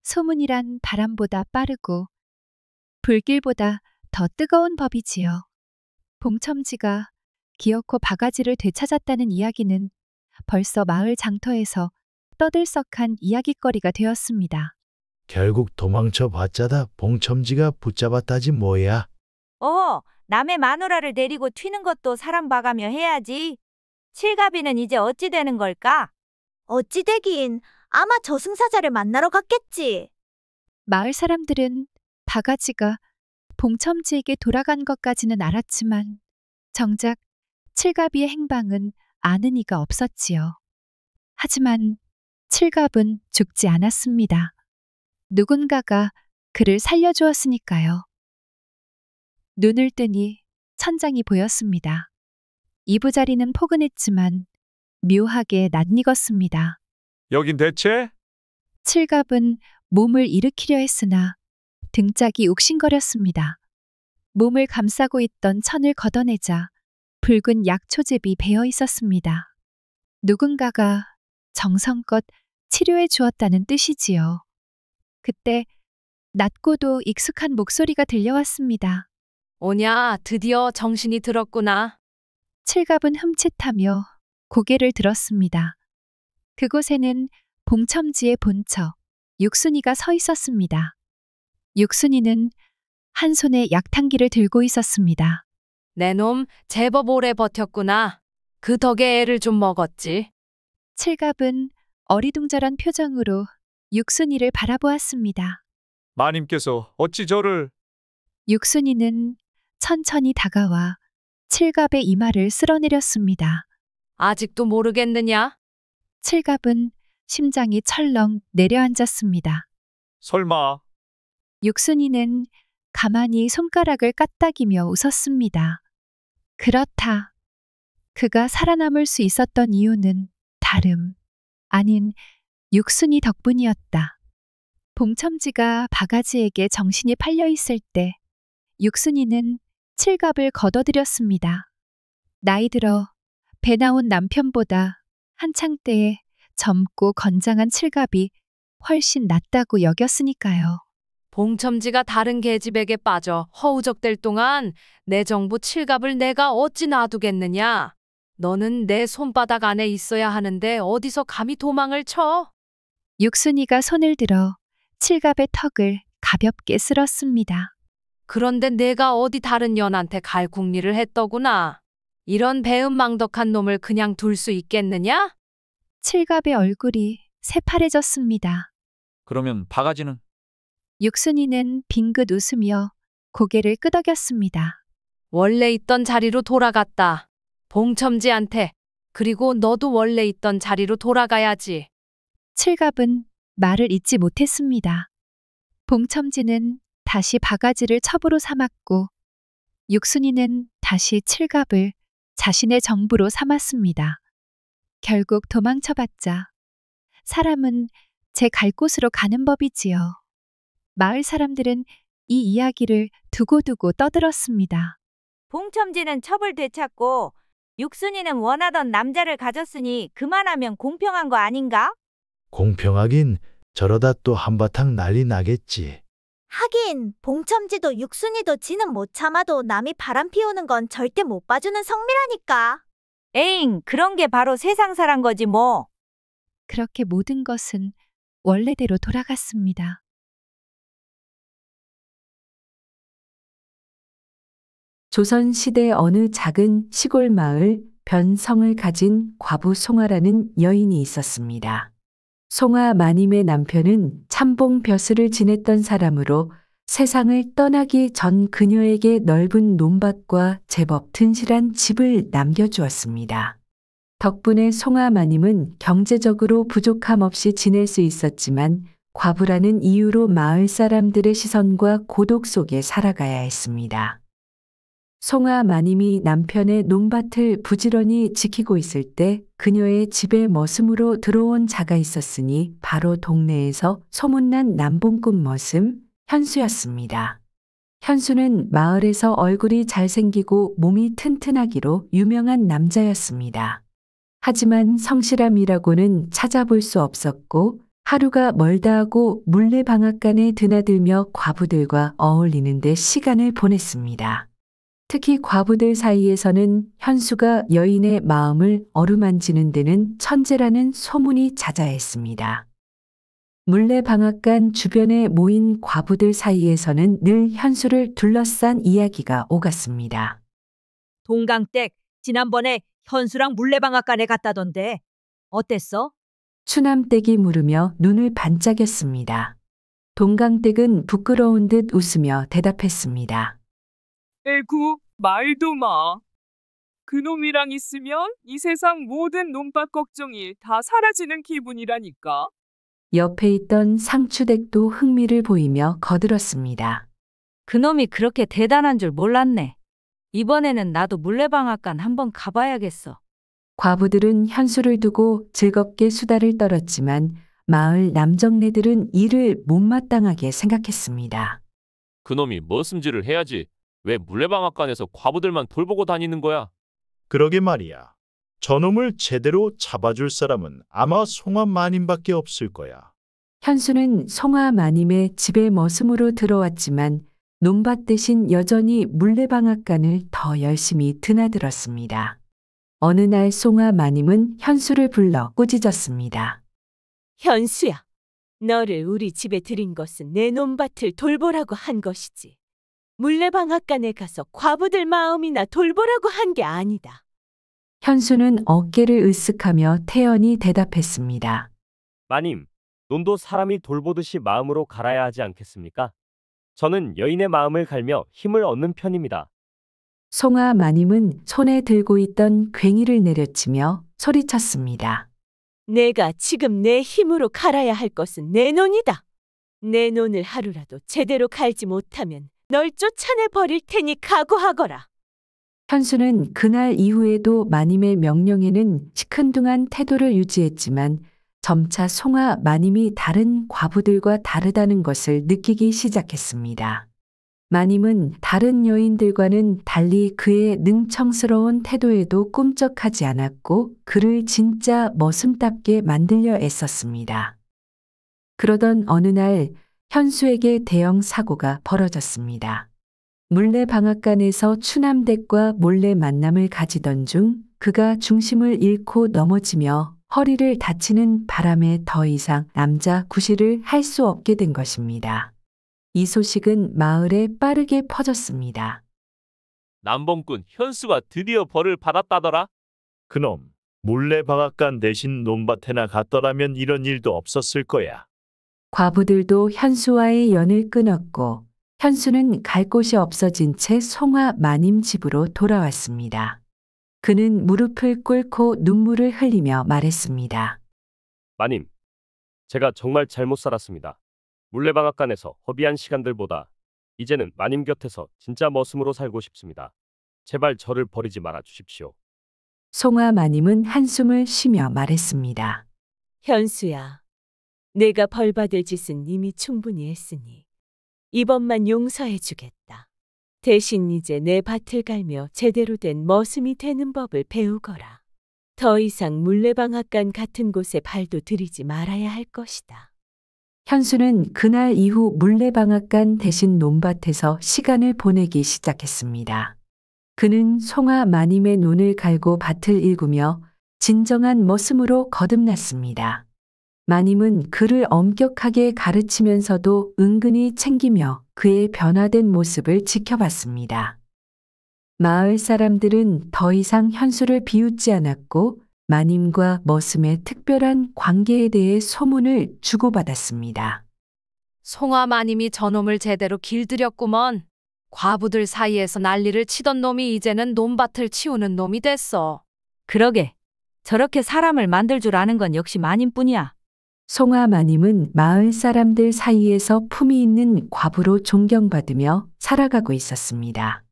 소문이란 바람보다 빠르고 불길보다 더 뜨거운 법이지요. 봉첨지가 기어코 바가지를 되찾았다는 이야기는 벌써 마을 장터에서 떠들썩한 이야깃거리가 되었습니다. 결국 도망쳐 봤자다 봉첨지가 붙잡았다지 뭐야. 남의 마누라를 데리고 튀는 것도 사람 봐가며 해야지. 칠갑이는 이제 어찌 되는 걸까? 어찌 되긴 아마 저승사자를 만나러 갔겠지. 마을 사람들은 바가지가 봉첨지에게 돌아간 것까지는 알았지만 정작 칠갑이의 행방은 아는 이가 없었지요. 하지만 칠갑은 죽지 않았습니다. 누군가가 그를 살려주었으니까요. 눈을 뜨니 천장이 보였습니다. 이부자리는 포근했지만 묘하게 낯익었습니다. 여긴 대체? 칠갑은 몸을 일으키려 했으나 등짝이 욱신거렸습니다. 몸을 감싸고 있던 천을 걷어내자 붉은 약초즙이 배어 있었습니다. 누군가가 정성껏 치료해 주었다는 뜻이지요. 그때 낮고도 익숙한 목소리가 들려왔습니다. 오냐, 드디어 정신이 들었구나. 칠갑은 흠칫하며 고개를 들었습니다. 그곳에는 봉첨지의 본처, 육순이가 서 있었습니다. 육순이는 한 손에 약탕기를 들고 있었습니다. 내 놈 제법 오래 버텼구나. 그 덕에 애를 좀 먹었지. 칠갑은 어리둥절한 표정으로 육순이를 바라보았습니다. 마님께서 어찌 저를... 육순이는 천천히 다가와 칠갑의 이마를 쓸어내렸습니다. 아직도 모르겠느냐? 칠갑은 심장이 철렁 내려앉았습니다. 설마... 육순이는 가만히 손가락을 까딱이며 웃었습니다. 그렇다. 그가 살아남을 수 있었던 이유는 다름 아닌 육순이 덕분이었다. 봉첨지가 바가지에게 정신이 팔려 있을 때 육순이는 칠갑을 거둬들였습니다. 나이 들어 배 나온 남편보다 한창 때에 젊고 건장한 칠갑이 훨씬 낫다고 여겼으니까요. 봉첨지가 다른 계집에게 빠져 허우적댈 동안 내 정부 칠갑을 내가 어찌 놔두겠느냐? 너는 내 손바닥 안에 있어야 하는데 어디서 감히 도망을 쳐? 육순이가 손을 들어 칠갑의 턱을 가볍게 쓸었습니다. 그런데 내가 어디 다른 년한테 갈 궁리를 했더구나. 이런 배은망덕한 놈을 그냥 둘 수 있겠느냐? 칠갑의 얼굴이 새파래졌습니다. 그러면 바가지는? 육순이는 빙긋 웃으며 고개를 끄덕였습니다. 원래 있던 자리로 돌아갔다. 봉첨지한테. 그리고 너도 원래 있던 자리로 돌아가야지. 칠갑은 말을 잇지 못했습니다. 봉첨지는 다시 바가지를 첩으로 삼았고 육순이는 다시 칠갑을 자신의 정부로 삼았습니다. 결국 도망쳐봤자 사람은 제 갈 곳으로 가는 법이지요. 마을 사람들은 이 이야기를 두고두고 떠들었습니다. 봉첨지는 첩을 되찾고 육순이는 원하던 남자를 가졌으니 그만하면 공평한 거 아닌가? 공평하긴 저러다 또 한바탕 난리 나겠지. 하긴 봉첨지도 육순이도 지는 못 참아도 남이 바람 피우는 건 절대 못 봐주는 성미라니까. 에잉, 그런 게 바로 세상사란 거지 뭐. 그렇게 모든 것은 원래대로 돌아갔습니다. 조선시대 어느 작은 시골 마을 변성을 가진 과부 송아라는 여인이 있었습니다. 송아 마님의 남편은 참봉 벼슬을 지냈던 사람으로 세상을 떠나기 전 그녀에게 넓은 논밭과 제법 튼실한 집을 남겨주었습니다. 덕분에 송아 마님은 경제적으로 부족함 없이 지낼 수 있었지만 과부라는 이유로 마을 사람들의 시선과 고독 속에 살아가야 했습니다. 송아 마님이 남편의 논밭을 부지런히 지키고 있을 때 그녀의 집에 머슴으로 들어온 자가 있었으니 바로 동네에서 소문난 남봉꾼 머슴 현수였습니다. 현수는 마을에서 얼굴이 잘생기고 몸이 튼튼하기로 유명한 남자였습니다. 하지만 성실함이라고는 찾아볼 수 없었고 하루가 멀다 하고 물레방앗간에 드나들며 과부들과 어울리는 데 시간을 보냈습니다. 특히 과부들 사이에서는 현수가 여인의 마음을 어루만지는 데는 천재라는 소문이 자자했습니다. 물레방앗간 주변에 모인 과부들 사이에서는 늘 현수를 둘러싼 이야기가 오갔습니다. 동강댁 지난번에 현수랑 물레방앗간에 갔다던데 어땠어? 추남댁이 물으며 눈을 반짝였습니다. 동강댁은 부끄러운 듯 웃으며 대답했습니다. 에구, 말도 마. 그놈이랑 있으면 이 세상 모든 논밭 걱정이 다 사라지는 기분이라니까. 옆에 있던 상추댁도 흥미를 보이며 거들었습니다. 그놈이 그렇게 대단한 줄 몰랐네. 이번에는 나도 물레방앗간 한번 가봐야겠어. 과부들은 현수를 두고 즐겁게 수다를 떨었지만 마을 남정네들은 이를 못마땅하게 생각했습니다. 그놈이 머슴질을 해야지. 왜 물레방앗간에서 과부들만 돌보고 다니는 거야? 그러게 말이야. 저놈을 제대로 잡아줄 사람은 아마 송아 마님밖에 없을 거야. 현수는 송아 마님의 집에 머슴으로 들어왔지만 논밭 대신 여전히 물레방앗간을 더 열심히 드나들었습니다. 어느 날 송아 마님은 현수를 불러 꾸짖었습니다. 현수야, 너를 우리 집에 들인 것은 내 논밭을 돌보라고 한 것이지. 물레방앗간에 가서 과부들 마음이나 돌보라고 한 게 아니다. 현수는 어깨를 으쓱하며 태연히 대답했습니다. 마님, 논도 사람이 돌보듯이 마음으로 갈아야 하지 않겠습니까? 저는 여인의 마음을 갈며 힘을 얻는 편입니다. 송아 마님은 손에 들고 있던 괭이를 내려치며 소리쳤습니다. 내가 지금 내 힘으로 갈아야 할 것은 내 논이다. 내 논을 하루라도 제대로 갈지 못하면 널 쫓아내 버릴 테니 각오하거라. 현수는 그날 이후에도 마님의 명령에는 시큰둥한 태도를 유지했지만 점차 송아 마님이 다른 과부들과 다르다는 것을 느끼기 시작했습니다. 마님은 다른 여인들과는 달리 그의 능청스러운 태도에도 꿈쩍하지 않았고 그를 진짜 머슴답게 만들려 애썼습니다. 그러던 어느 날 현수에게 대형 사고가 벌어졌습니다. 물레방앗간에서 추남댁과 몰래 만남을 가지던 중 그가 중심을 잃고 넘어지며 허리를 다치는 바람에 더 이상 남자 구실을 할 수 없게 된 것입니다. 이 소식은 마을에 빠르게 퍼졌습니다. 남봉꾼 현수가 드디어 벌을 받았다더라. 그놈, 물레방앗간 대신 논밭에나 갔더라면 이런 일도 없었을 거야. 과부들도 현수와의 연을 끊었고 현수는 갈 곳이 없어진 채 송아 마님 집으로 돌아왔습니다. 그는 무릎을 꿇고 눈물을 흘리며 말했습니다. 마님, 제가 정말 잘못 살았습니다. 물레방앗간에서 허비한 시간들보다 이제는 마님 곁에서 진짜 머슴으로 살고 싶습니다. 제발 저를 버리지 말아 주십시오. 송아 마님은 한숨을 쉬며 말했습니다. 현수야, 내가 벌받을 짓은 이미 충분히 했으니 이번만 용서해 주겠다. 대신 이제 내 밭을 갈며 제대로 된 머슴이 되는 법을 배우거라. 더 이상 물레방앗간 같은 곳에 발도 들이지 말아야 할 것이다. 현수는 그날 이후 물레방앗간 대신 논밭에서 시간을 보내기 시작했습니다. 그는 송아 마님의 논을 갈고 밭을 일구며 진정한 머슴으로 거듭났습니다. 마님은 그를 엄격하게 가르치면서도 은근히 챙기며 그의 변화된 모습을 지켜봤습니다. 마을 사람들은 더 이상 현수를 비웃지 않았고 마님과 머슴의 특별한 관계에 대해 소문을 주고받았습니다. 송아 마님이 저놈을 제대로 길들였구먼. 과부들 사이에서 난리를 치던 놈이 이제는 논밭을 치우는 놈이 됐어. 그러게. 저렇게 사람을 만들 줄 아는 건 역시 마님뿐이야. 송아 마님은 마을 사람들 사이에서 품위 있는 과부로 존경받으며 살아가고 있었습니다.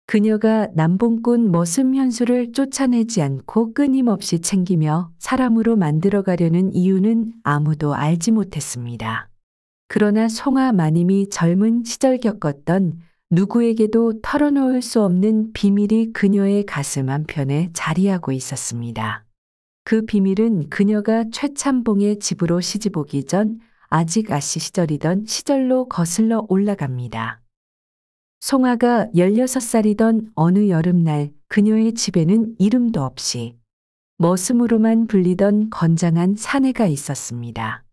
그녀가 남봉꾼 머슴 현수를 쫓아내지 않고 끊임없이 챙기며 사람으로 만들어가려는 이유는 아무도 알지 못했습니다. 그러나 송아 마님이 젊은 시절 겪었던 누구에게도 털어놓을 수 없는 비밀이 그녀의 가슴 한편에 자리하고 있었습니다. 그 비밀은 그녀가 최참봉의 집으로 시집오기 전 아직 아씨 시절이던 시절로 거슬러 올라갑니다. 송아가 16살이던 어느 여름날 그녀의 집에는 이름도 없이 머슴으로만 불리던 건장한 사내가 있었습니다.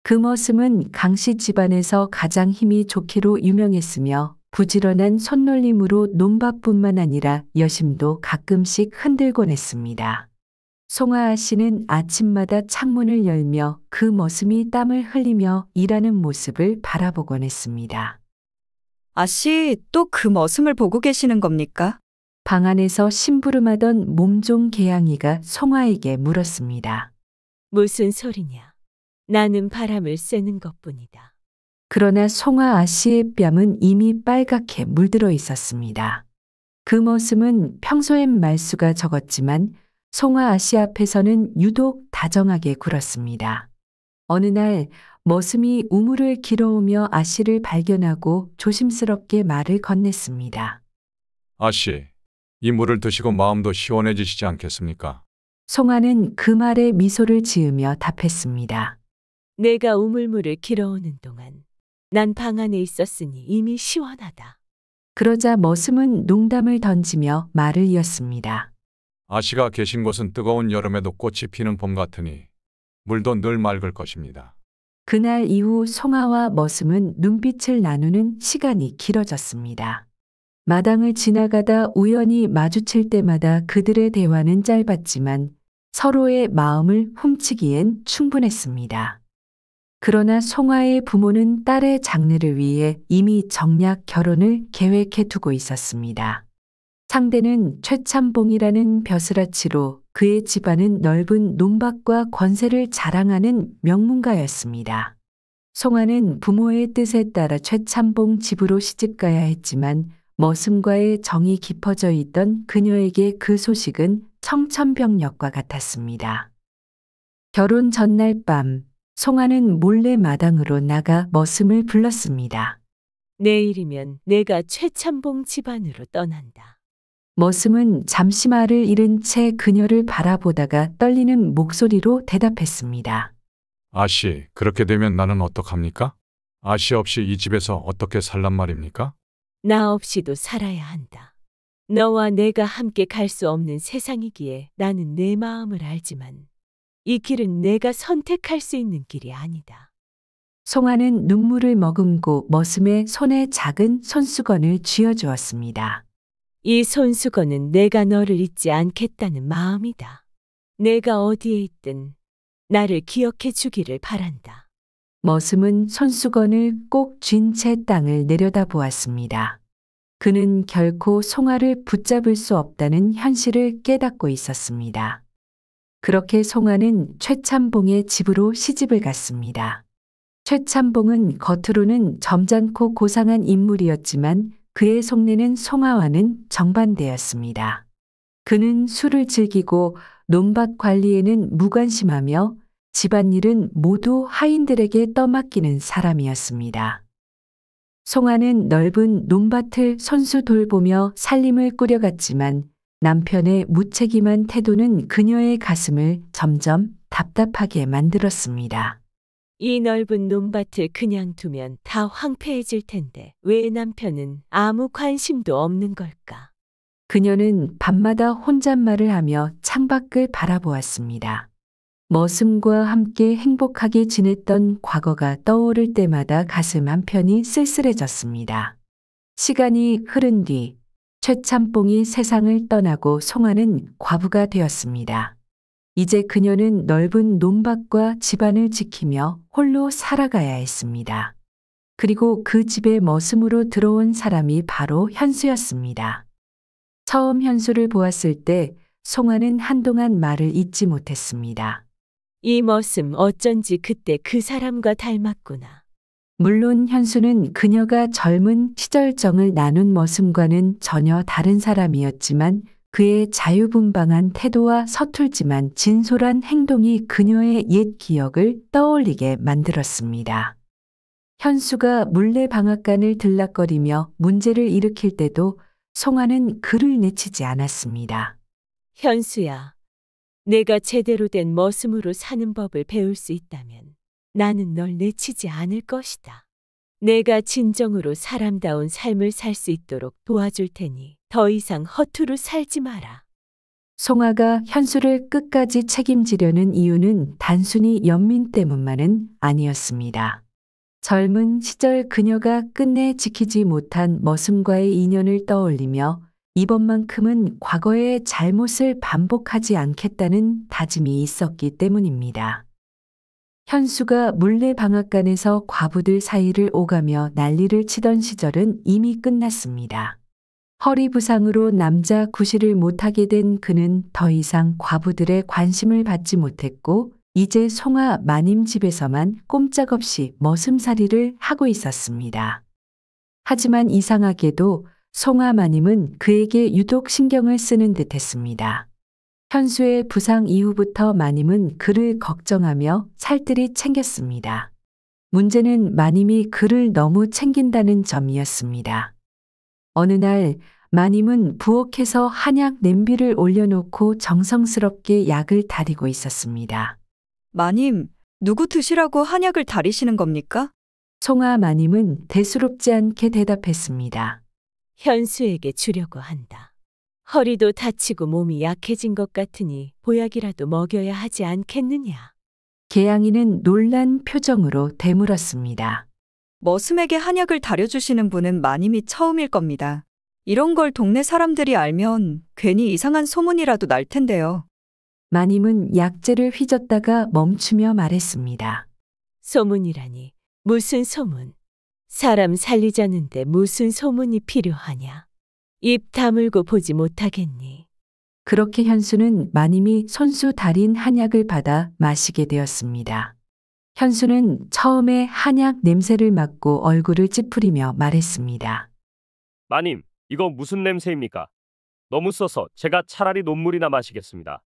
그 머슴은 강씨 집안에서 가장 힘이 좋기로 유명했으며 부지런한 손놀림으로 논밭뿐만 아니라 여심도 가끔씩 흔들곤 했습니다. 송아 씨는 아침마다 창문을 열며 그 머슴이 땀을 흘리며 일하는 모습을 바라보곤 했습니다. 아씨, 또 그 머슴을 보고 계시는 겁니까? 방 안에서 심부름하던 몸종 개양이가 송아에게 물었습니다. 무슨 소리냐? 나는 바람을 쐬는 것뿐이다. 그러나 송아 아씨의 뺨은 이미 빨갛게 물들어 있었습니다. 그 머슴은 평소엔 말수가 적었지만 송아 아씨 앞에서는 유독 다정하게 굴었습니다. 어느 날 머슴이 우물을 길어오며 아씨를 발견하고 조심스럽게 말을 건넸습니다. 아씨, 이 물을 드시고 마음도 시원해지시지 않겠습니까? 송아는 그 말에 미소를 지으며 답했습니다. 내가 우물물을 길어오는 동안 난 방 안에 있었으니 이미 시원하다. 그러자 머슴은 농담을 던지며 말을 이었습니다. 아씨가 계신 곳은 뜨거운 여름에도 꽃이 피는 봄 같으니 물도 늘 맑을 것입니다. 그날 이후 송아와 머슴은 눈빛을 나누는 시간이 길어졌습니다. 마당을 지나가다 우연히 마주칠 때마다 그들의 대화는 짧았지만 서로의 마음을 훔치기엔 충분했습니다. 그러나 송아의 부모는 딸의 장래를 위해 이미 정략 결혼을 계획해 두고 있었습니다. 상대는 최참봉이라는 벼슬아치로 그의 집안은 넓은 논밭과 권세를 자랑하는 명문가였습니다. 송아는 부모의 뜻에 따라 최참봉 집으로 시집가야 했지만 머슴과의 정이 깊어져 있던 그녀에게 그 소식은 청천벽력과 같았습니다. 결혼 전날 밤 송아는 몰래 마당으로 나가 머슴을 불렀습니다. 내일이면 내가 최참봉 집안으로 떠난다. 머슴은 잠시 말을 잃은 채 그녀를 바라보다가 떨리는 목소리로 대답했습니다. 아씨, 그렇게 되면 나는 어떡합니까? 아씨 없이 이 집에서 어떻게 살란 말입니까? 나 없이도 살아야 한다. 너와 내가 함께 갈 수 없는 세상이기에 나는 내 마음을 알지만 이 길은 내가 선택할 수 있는 길이 아니다. 송아는 눈물을 머금고 머슴의 손에 작은 손수건을 쥐어주었습니다. 이 손수건은 내가 너를 잊지 않겠다는 마음이다. 내가 어디에 있든 나를 기억해 주기를 바란다. 머슴은 손수건을 꼭 쥔 채 땅을 내려다보았습니다. 그는 결코 송아를 붙잡을 수 없다는 현실을 깨닫고 있었습니다. 그렇게 송아는 최참봉의 집으로 시집을 갔습니다. 최참봉은 겉으로는 점잖고 고상한 인물이었지만 그의 속내는 송아와는 정반대였습니다. 그는 술을 즐기고 논밭 관리에는 무관심하며 집안일은 모두 하인들에게 떠맡기는 사람이었습니다. 송아는 넓은 논밭을 손수 돌보며 살림을 꾸려갔지만 남편의 무책임한 태도는 그녀의 가슴을 점점 답답하게 만들었습니다. 이 넓은 논밭을 그냥 두면 다 황폐해질 텐데 왜 남편은 아무 관심도 없는 걸까? 그녀는 밤마다 혼잣말을 하며 창밖을 바라보았습니다. 머슴과 함께 행복하게 지냈던 과거가 떠오를 때마다 가슴 한편이 쓸쓸해졌습니다. 시간이 흐른 뒤 최참봉이 세상을 떠나고 송아는 과부가 되었습니다. 이제 그녀는 넓은 논밭과 집안을 지키며 홀로 살아가야 했습니다. 그리고 그 집에 머슴으로 들어온 사람이 바로 현수였습니다. 처음 현수를 보았을 때 송아는 한동안 말을 잇지 못했습니다. 이 머슴 어쩐지 그때 그 사람과 닮았구나. 물론 현수는 그녀가 젊은 시절정을 나눈 머슴과는 전혀 다른 사람이었지만 그의 자유분방한 태도와 서툴지만 진솔한 행동이 그녀의 옛 기억을 떠올리게 만들었습니다. 현수가 물레방앗간을 들락거리며 문제를 일으킬 때도 송아는 그를 내치지 않았습니다. 현수야, 내가 제대로 된 머슴으로 사는 법을 배울 수 있다면 나는 널 내치지 않을 것이다. 내가 진정으로 사람다운 삶을 살 수 있도록 도와줄 테니 더 이상 허투루 살지 마라. 송아가 현수를 끝까지 책임지려는 이유는 단순히 연민 때문만은 아니었습니다. 젊은 시절 그녀가 끝내 지키지 못한 머슴과의 인연을 떠올리며 이번만큼은 과거의 잘못을 반복하지 않겠다는 다짐이 있었기 때문입니다. 현수가 물레방앗간에서 과부들 사이를 오가며 난리를 치던 시절은 이미 끝났습니다. 허리 부상으로 남자 구실을 못하게 된 그는 더 이상 과부들의 관심을 받지 못했고 이제 송아 마님 집에서만 꼼짝없이 머슴살이를 하고 있었습니다. 하지만 이상하게도 송아 마님은 그에게 유독 신경을 쓰는 듯했습니다. 현수의 부상 이후부터 마님은 그를 걱정하며 살뜰히 챙겼습니다. 문제는 마님이 그를 너무 챙긴다는 점이었습니다. 어느 날 마님은 부엌에서 한약 냄비를 올려놓고 정성스럽게 약을 다리고 있었습니다. 마님, 누구 드시라고 한약을 다리시는 겁니까? 송아 마님은 대수롭지 않게 대답했습니다. 현수에게 주려고 한다. 허리도 다치고 몸이 약해진 것 같으니 보약이라도 먹여야 하지 않겠느냐. 계양이는 놀란 표정으로 되물었습니다. 머슴에게 한약을 다려주시는 분은 마님이 처음일 겁니다. 이런 걸 동네 사람들이 알면 괜히 이상한 소문이라도 날 텐데요. 마님은 약재를 휘젓다가 멈추며 말했습니다. 소문이라니 무슨 소문? 사람 살리자는데 무슨 소문이 필요하냐? 입 다물고 보지 못하겠니? 그렇게 현수는 마님이 손수 달인 한약을 받아 마시게 되었습니다. 현수는 처음에 한약 냄새를 맡고 얼굴을 찌푸리며 말했습니다. 마님, 이거 무슨 냄새입니까? 너무 써서 제가 차라리 논물이나 마시겠습니다.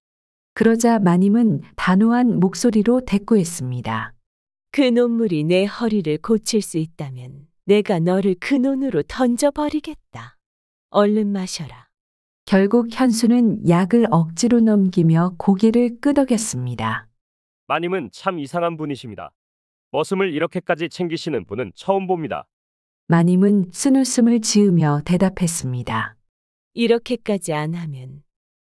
그러자 마님은 단호한 목소리로 대꾸했습니다. 그 논물이 내 허리를 고칠 수 있다면 내가 너를 그 논으로 던져버리겠다. 얼른 마셔라. 결국 현수는 약을 억지로 넘기며 고개를 끄덕였습니다. 마님은 참 이상한 분이십니다. 머슴을 이렇게까지 챙기시는 분은 처음 봅니다. 마님은 쓴웃음을 지으며 대답했습니다. 이렇게까지 안 하면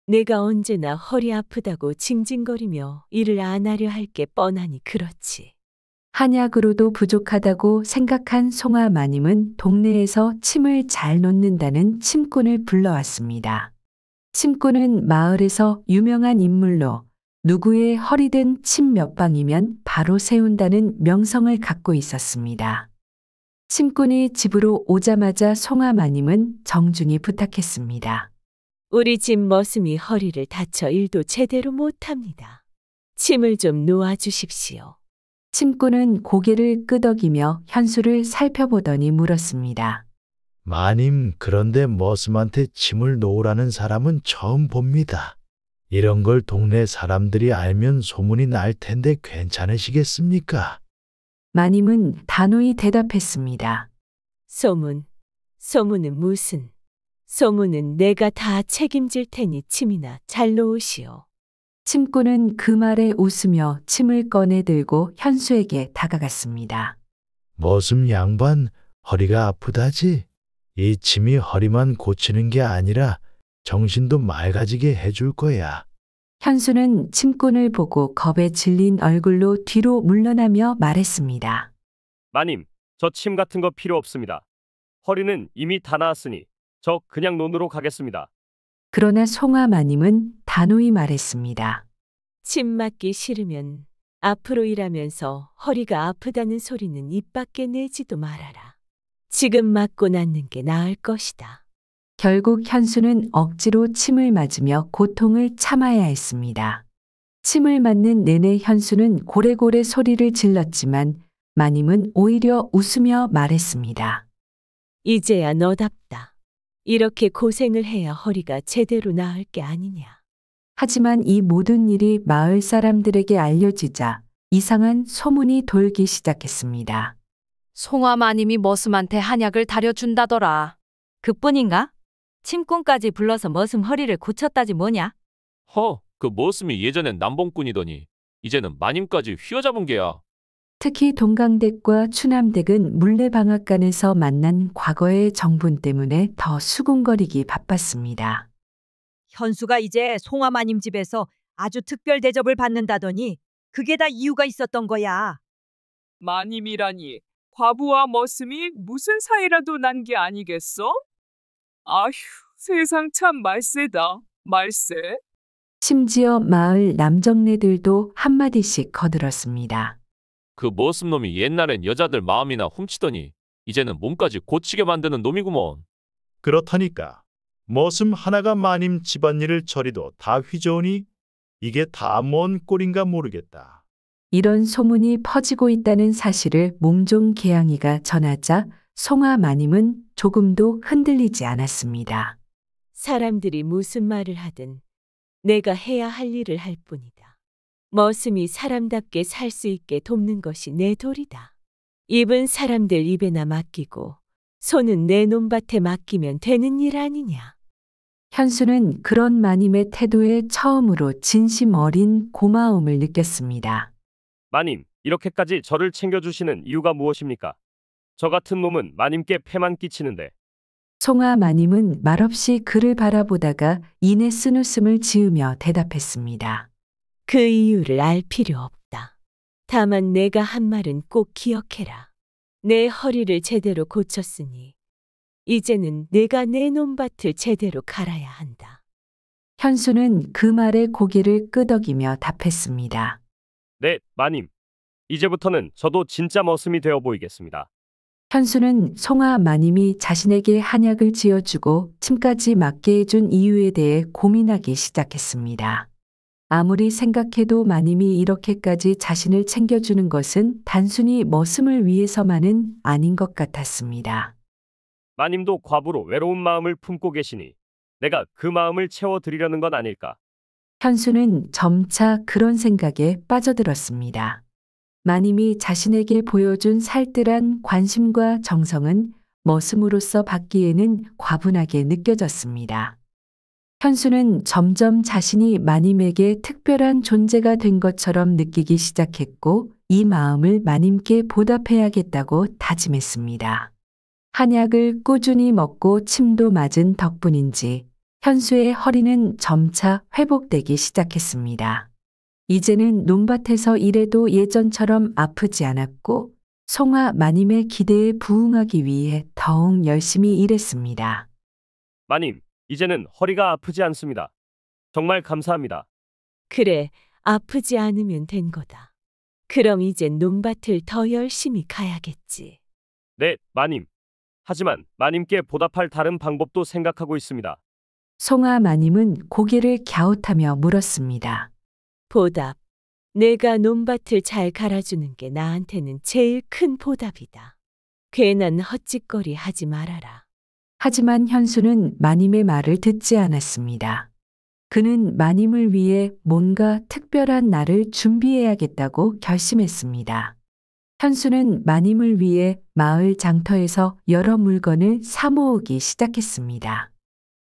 내가 언제나 허리 아프다고 징징거리며 일을 안 하려 할 게 뻔하니 그렇지. 한약으로도 부족하다고 생각한 송아 마님은 동네에서 침을 잘 놓는다는 침꾼을 불러왔습니다. 침꾼은 마을에서 유명한 인물로 누구의 허리든 침 몇 방이면 바로 세운다는 명성을 갖고 있었습니다. 침꾼이 집으로 오자마자 송아 마님은 정중히 부탁했습니다. 우리 집 머슴이 허리를 다쳐 일도 제대로 못합니다. 침을 좀 놓아주십시오. 침꾼은 고개를 끄덕이며 현수를 살펴보더니 물었습니다. 마님, 그런데 머슴한테 침을 놓으라는 사람은 처음 봅니다. 이런 걸 동네 사람들이 알면 소문이 날 텐데 괜찮으시겠습니까? 마님은 단호히 대답했습니다. 소문은 무슨? 소문은 내가 다 책임질 테니 침이나 잘 놓으시오. 침꾼은 그 말에 웃으며 침을 꺼내 들고 현수에게 다가갔습니다. 머슴 양반, 허리가 아프다지? 이 침이 허리만 고치는 게 아니라 정신도 맑아지게 해줄 거야. 현수는 침꾼을 보고 겁에 질린 얼굴로 뒤로 물러나며 말했습니다. 마님, 저 침 같은 거 필요 없습니다. 허리는 이미 다 나았으니 저 그냥 논으로 가겠습니다. 그러나 송아 마님은 단호히 말했습니다. 침 맞기 싫으면 앞으로 일하면서 허리가 아프다는 소리는 입 밖에 내지도 말아라. 지금 맞고 낫는 게 나을 것이다. 결국 현수는 억지로 침을 맞으며 고통을 참아야 했습니다. 침을 맞는 내내 현수는 고래고래 소리를 질렀지만 마님은 오히려 웃으며 말했습니다. 이제야 너답다. 이렇게 고생을 해야 허리가 제대로 나을 게 아니냐. 하지만 이 모든 일이 마을 사람들에게 알려지자 이상한 소문이 돌기 시작했습니다. 송아 마님이 머슴한테 한약을 다려준다더라. 그뿐인가? 침꾼까지 불러서 머슴 허리를 고쳤다지 뭐냐? 그 머슴이 예전엔 남봉꾼이더니 이제는 마님까지 휘어잡은 게야. 특히 동강댁과 추남댁은 물레방앗간에서 만난 과거의 정분 때문에 더 수군거리기 바빴습니다. 현수가 이제 송아마님 집에서 아주 특별 대접을 받는다더니 그게 다 이유가 있었던 거야. 마님이라니 과부와 머슴이 무슨 사이라도 난 게 아니겠어? 아휴, 세상 참 말세다. 말세. 심지어 마을 남정네들도 한마디씩 거들었습니다. 그 머슴놈이 옛날엔 여자들 마음이나 훔치더니 이제는 몸까지 고치게 만드는 놈이구먼. 그렇다니까. 머슴 하나가 마님 집안일을 처리도 다 휘저으니 이게 다 뭔 꼴인가 모르겠다. 이런 소문이 퍼지고 있다는 사실을 몽종 계양이가 전하자 송아 마님은 조금도 흔들리지 않았습니다. 사람들이 무슨 말을 하든 내가 해야 할 일을 할 뿐이다. 머슴이 사람답게 살 수 있게 돕는 것이 내 도리다. 입은 사람들 입에나 맡기고 손은 내 논밭에 맡기면 되는 일 아니냐. 현수는 그런 마님의 태도에 처음으로 진심 어린 고마움을 느꼈습니다. 마님, 이렇게까지 저를 챙겨주시는 이유가 무엇입니까? 저 같은 놈은 마님께 폐만 끼치는데. 송아 마님은 말없이 그를 바라보다가 이내 쓴웃음을 지으며 대답했습니다. 그 이유를 알 필요 없다. 다만 내가 한 말은 꼭 기억해라. 내 허리를 제대로 고쳤으니 이제는 내가 내 논밭을 제대로 갈아야 한다. 현수는 그 말에 고개를 끄덕이며 답했습니다. 네, 마님. 이제부터는 저도 진짜 머슴이 되어 보이겠습니다. 현수는 송아 마님이 자신에게 한약을 지어주고 침까지 맞게 해준 이유에 대해 고민하기 시작했습니다. 아무리 생각해도 마님이 이렇게까지 자신을 챙겨주는 것은 단순히 머슴을 위해서만은 아닌 것 같았습니다. 마님도 과부로 외로운 마음을 품고 계시니 내가 그 마음을 채워드리려는 건 아닐까. 현수는 점차 그런 생각에 빠져들었습니다. 마님이 자신에게 보여준 살뜰한 관심과 정성은 머슴으로서 받기에는 과분하게 느껴졌습니다. 현수는 점점 자신이 마님에게 특별한 존재가 된 것처럼 느끼기 시작했고 이 마음을 마님께 보답해야겠다고 다짐했습니다. 한약을 꾸준히 먹고 침도 맞은 덕분인지 현수의 허리는 점차 회복되기 시작했습니다. 이제는 논밭에서 일해도 예전처럼 아프지 않았고 송아 마님의 기대에 부응하기 위해 더욱 열심히 일했습니다. 마님, 이제는 허리가 아프지 않습니다. 정말 감사합니다. 그래, 아프지 않으면 된 거다. 그럼 이제 논밭을 더 열심히 가야겠지. 네, 마님. 하지만 마님께 보답할 다른 방법도 생각하고 있습니다. 송아 마님은 고개를 갸웃하며 물었습니다. 보답. 내가 논밭을 잘 갈아주는 게 나한테는 제일 큰 보답이다. 괜한 헛짓거리 하지 말아라. 하지만 현수는 마님의 말을 듣지 않았습니다. 그는 마님을 위해 뭔가 특별한 날을 준비해야겠다고 결심했습니다. 현수는 마님을 위해 마을 장터에서 여러 물건을 사모으기 시작했습니다.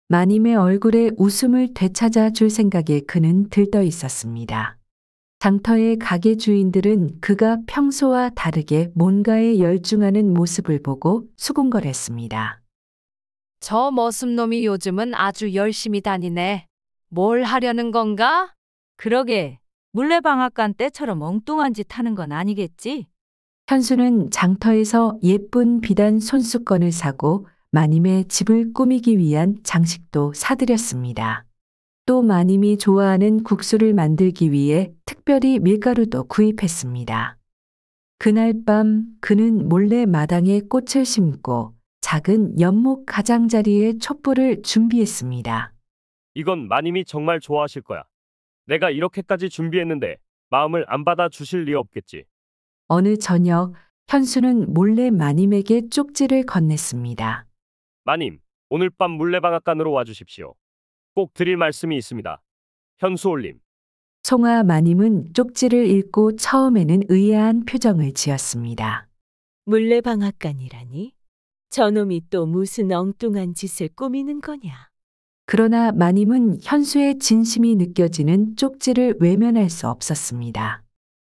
마님의 얼굴에 웃음을 되찾아 줄 생각에 그는 들떠 있었습니다. 장터의 가게 주인들은 그가 평소와 다르게 뭔가에 열중하는 모습을 보고 수군거렸습니다. 저 머슴놈이 요즘은 아주 열심히 다니네. 뭘 하려는 건가? 그러게. 물레방앗간 때처럼 엉뚱한 짓 하는 건 아니겠지? 현수는 장터에서 예쁜 비단 손수건을 사고 마님의 집을 꾸미기 위한 장식도 사들였습니다. 또 마님이 좋아하는 국수를 만들기 위해 특별히 밀가루도 구입했습니다. 그날 밤 그는 몰래 마당에 꽃을 심고 작은 연못 가장자리에 촛불을 준비했습니다. 이건 마님이 정말 좋아하실 거야. 내가 이렇게까지 준비했는데 마음을 안 받아 주실 리 없겠지. 어느 저녁 현수는 몰래 마님에게 쪽지를 건넸습니다. 마님, 오늘 밤 물레방앗간으로 와주십시오. 꼭 드릴 말씀이 있습니다. 현수올림. 송아 마님은 쪽지를 읽고 처음에는 의아한 표정을 지었습니다. 물레방앗간이라니? 저놈이 또 무슨 엉뚱한 짓을 꾸미는 거냐? 그러나 마님은 현수의 진심이 느껴지는 쪽지를 외면할 수 없었습니다.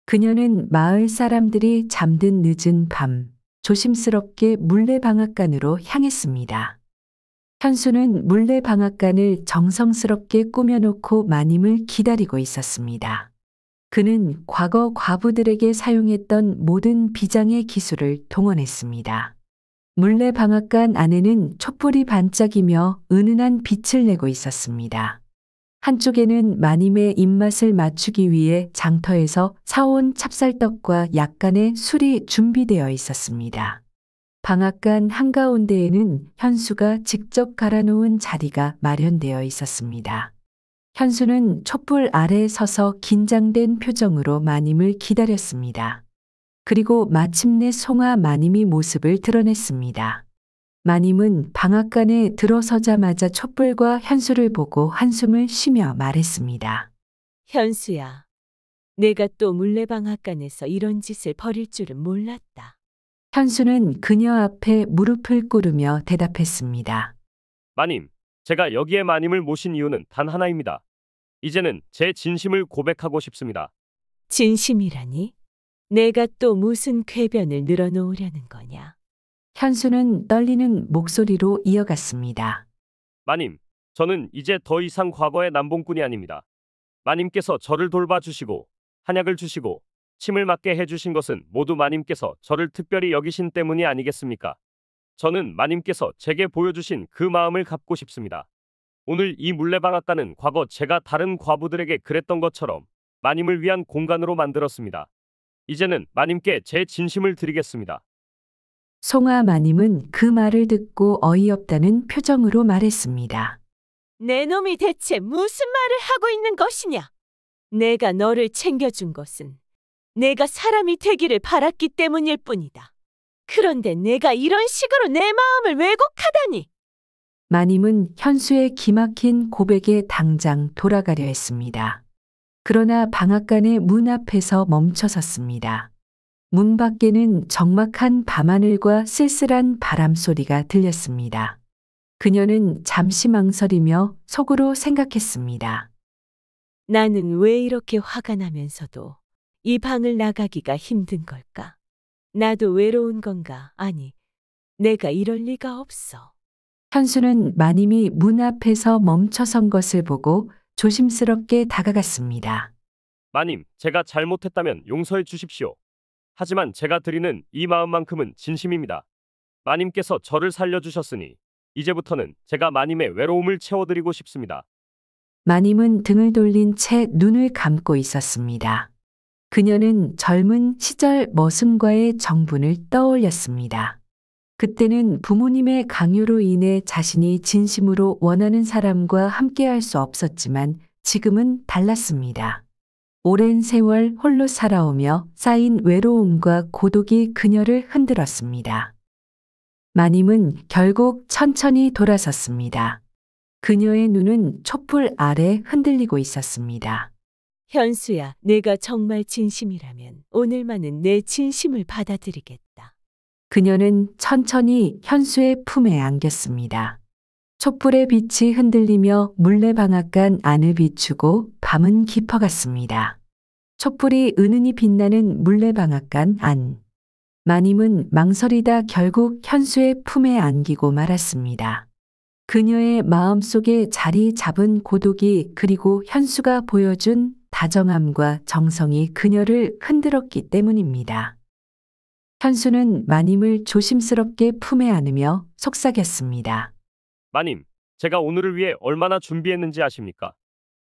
그녀는 마을 사람들이 잠든 늦은 밤 조심스럽게 물레방앗간으로 향했습니다. 현수는 물레방앗간을 정성스럽게 꾸며놓고 마님을 기다리고 있었습니다. 그는 과거 과부들에게 사용했던 모든 비장의 기술을 동원했습니다. 물레방앗간 안에는 촛불이 반짝이며 은은한 빛을 내고 있었습니다. 한쪽에는 마님의 입맛을 맞추기 위해 장터에서 사온 찹쌀떡과 약간의 술이 준비되어 있었습니다. 방앗간 한가운데에는 현수가 직접 갈아놓은 자리가 마련되어 있었습니다. 현수는 촛불 아래에 서서 긴장된 표정으로 마님을 기다렸습니다. 그리고 마침내 송아 마님이 모습을 드러냈습니다. 마님은 방앗간에 들어서자마자 촛불과 현수를 보고 한숨을 쉬며 말했습니다. 현수야, 내가 또 물레방앗간에서 이런 짓을 벌일 줄은 몰랐다. 현수는 그녀 앞에 무릎을 꿇으며 대답했습니다. 마님, 제가 여기에 마님을 모신 이유는 단 하나입니다. 이제는 제 진심을 고백하고 싶습니다. 진심이라니? 내가 또 무슨 궤변을 늘어놓으려는 거냐? 현수는 떨리는 목소리로 이어갔습니다. 마님, 저는 이제 더 이상 과거의 남봉꾼이 아닙니다. 마님께서 저를 돌봐주시고 한약을 주시고 침을 맞게 해주신 것은 모두 마님께서 저를 특별히 여기신 때문이 아니겠습니까? 저는 마님께서 제게 보여주신 그 마음을 갚고 싶습니다. 오늘 이 물레방앗간은 과거 제가 다른 과부들에게 그랬던 것처럼 마님을 위한 공간으로 만들었습니다. 이제는 마님께 제 진심을 드리겠습니다. 송아 마님은 그 말을 듣고 어이없다는 표정으로 말했습니다. 내 놈이 대체 무슨 말을 하고 있는 것이냐? 내가 너를 챙겨준 것은 내가 사람이 되기를 바랐기 때문일 뿐이다. 그런데 내가 이런 식으로 내 마음을 왜곡하다니! 마님은 현수의 기막힌 고백에 당장 돌아가려 했습니다. 그러나 방앗간의 문 앞에서 멈춰섰습니다. 문 밖에는 적막한 밤하늘과 쓸쓸한 바람 소리가 들렸습니다. 그녀는 잠시 망설이며 속으로 생각했습니다. 나는 왜 이렇게 화가 나면서도 이 방을 나가기가 힘든 걸까? 나도 외로운 건가? 아니, 내가 이럴 리가 없어. 현수는 마님이 문 앞에서 멈춰선 것을 보고 조심스럽게 다가갔습니다. 마님, 제가 잘못했다면 용서해 주십시오. 하지만 제가 드리는 이 마음만큼은 진심입니다. 마님께서 저를 살려주셨으니 이제부터는 제가 마님의 외로움을 채워드리고 싶습니다. 마님은 등을 돌린 채 눈을 감고 있었습니다. 그녀는 젊은 시절 머슴과의 정분을 떠올렸습니다. 그때는 부모님의 강요로 인해 자신이 진심으로 원하는 사람과 함께할 수 없었지만 지금은 달랐습니다. 오랜 세월 홀로 살아오며 쌓인 외로움과 고독이 그녀를 흔들었습니다. 마님은 결국 천천히 돌아섰습니다. 그녀의 눈은 촛불 아래 흔들리고 있었습니다. 현수야, 내가 정말 진심이라면 오늘만은 내 진심을 받아들이겠다. 그녀는 천천히 현수의 품에 안겼습니다. 촛불의 빛이 흔들리며 물레방앗간 안을 비추고 밤은 깊어갔습니다. 촛불이 은은히 빛나는 물레방앗간 안. 마님은 망설이다 결국 현수의 품에 안기고 말았습니다. 그녀의 마음속에 자리 잡은 고독이 그리고 현수가 보여준 다정함과 정성이 그녀를 흔들었기 때문입니다. 현수는 마님을 조심스럽게 품에 안으며 속삭였습니다. 마님, 제가 오늘을 위해 얼마나 준비했는지 아십니까?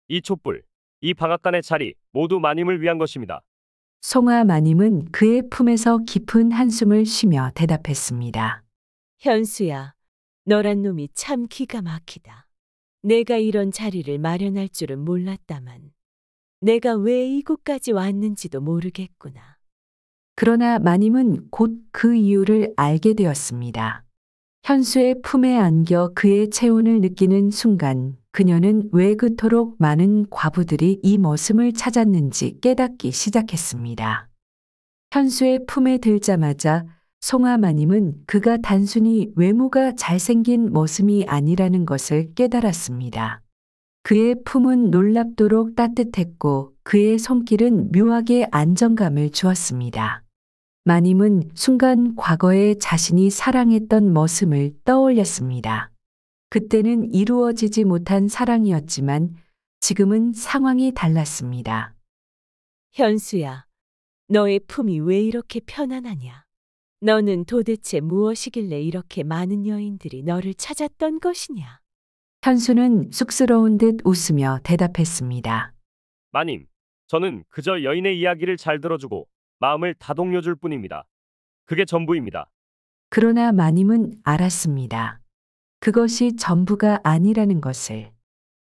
이 촛불, 이 방앗간의 자리 모두 마님을 위한 것입니다. 송아 마님은 그의 품에서 깊은 한숨을 쉬며 대답했습니다. 현수야, 너란 놈이 참 기가 막히다. 내가 이런 자리를 마련할 줄은 몰랐다만 내가 왜 이곳까지 왔는지도 모르겠구나. 그러나 마님은 곧 그 이유를 알게 되었습니다. 현수의 품에 안겨 그의 체온을 느끼는 순간 그녀는 왜 그토록 많은 과부들이 이 머슴을 찾았는지 깨닫기 시작했습니다. 현수의 품에 들자마자 송아 마님은 그가 단순히 외모가 잘생긴 머슴이 아니라는 것을 깨달았습니다. 그의 품은 놀랍도록 따뜻했고 그의 손길은 묘하게 안정감을 주었습니다. 마님은 순간 과거에 자신이 사랑했던 머슴을 떠올렸습니다. 그때는 이루어지지 못한 사랑이었지만 지금은 상황이 달랐습니다. 현수야, 너의 품이 왜 이렇게 편안하냐? 너는 도대체 무엇이길래 이렇게 많은 여인들이 너를 찾았던 것이냐? 현수는 쑥스러운 듯 웃으며 대답했습니다. 마님, 저는 그저 여인의 이야기를 잘 들어주고 마음을 다독여줄 뿐입니다. 그게 전부입니다. 그러나 마님은 알았습니다. 그것이 전부가 아니라는 것을.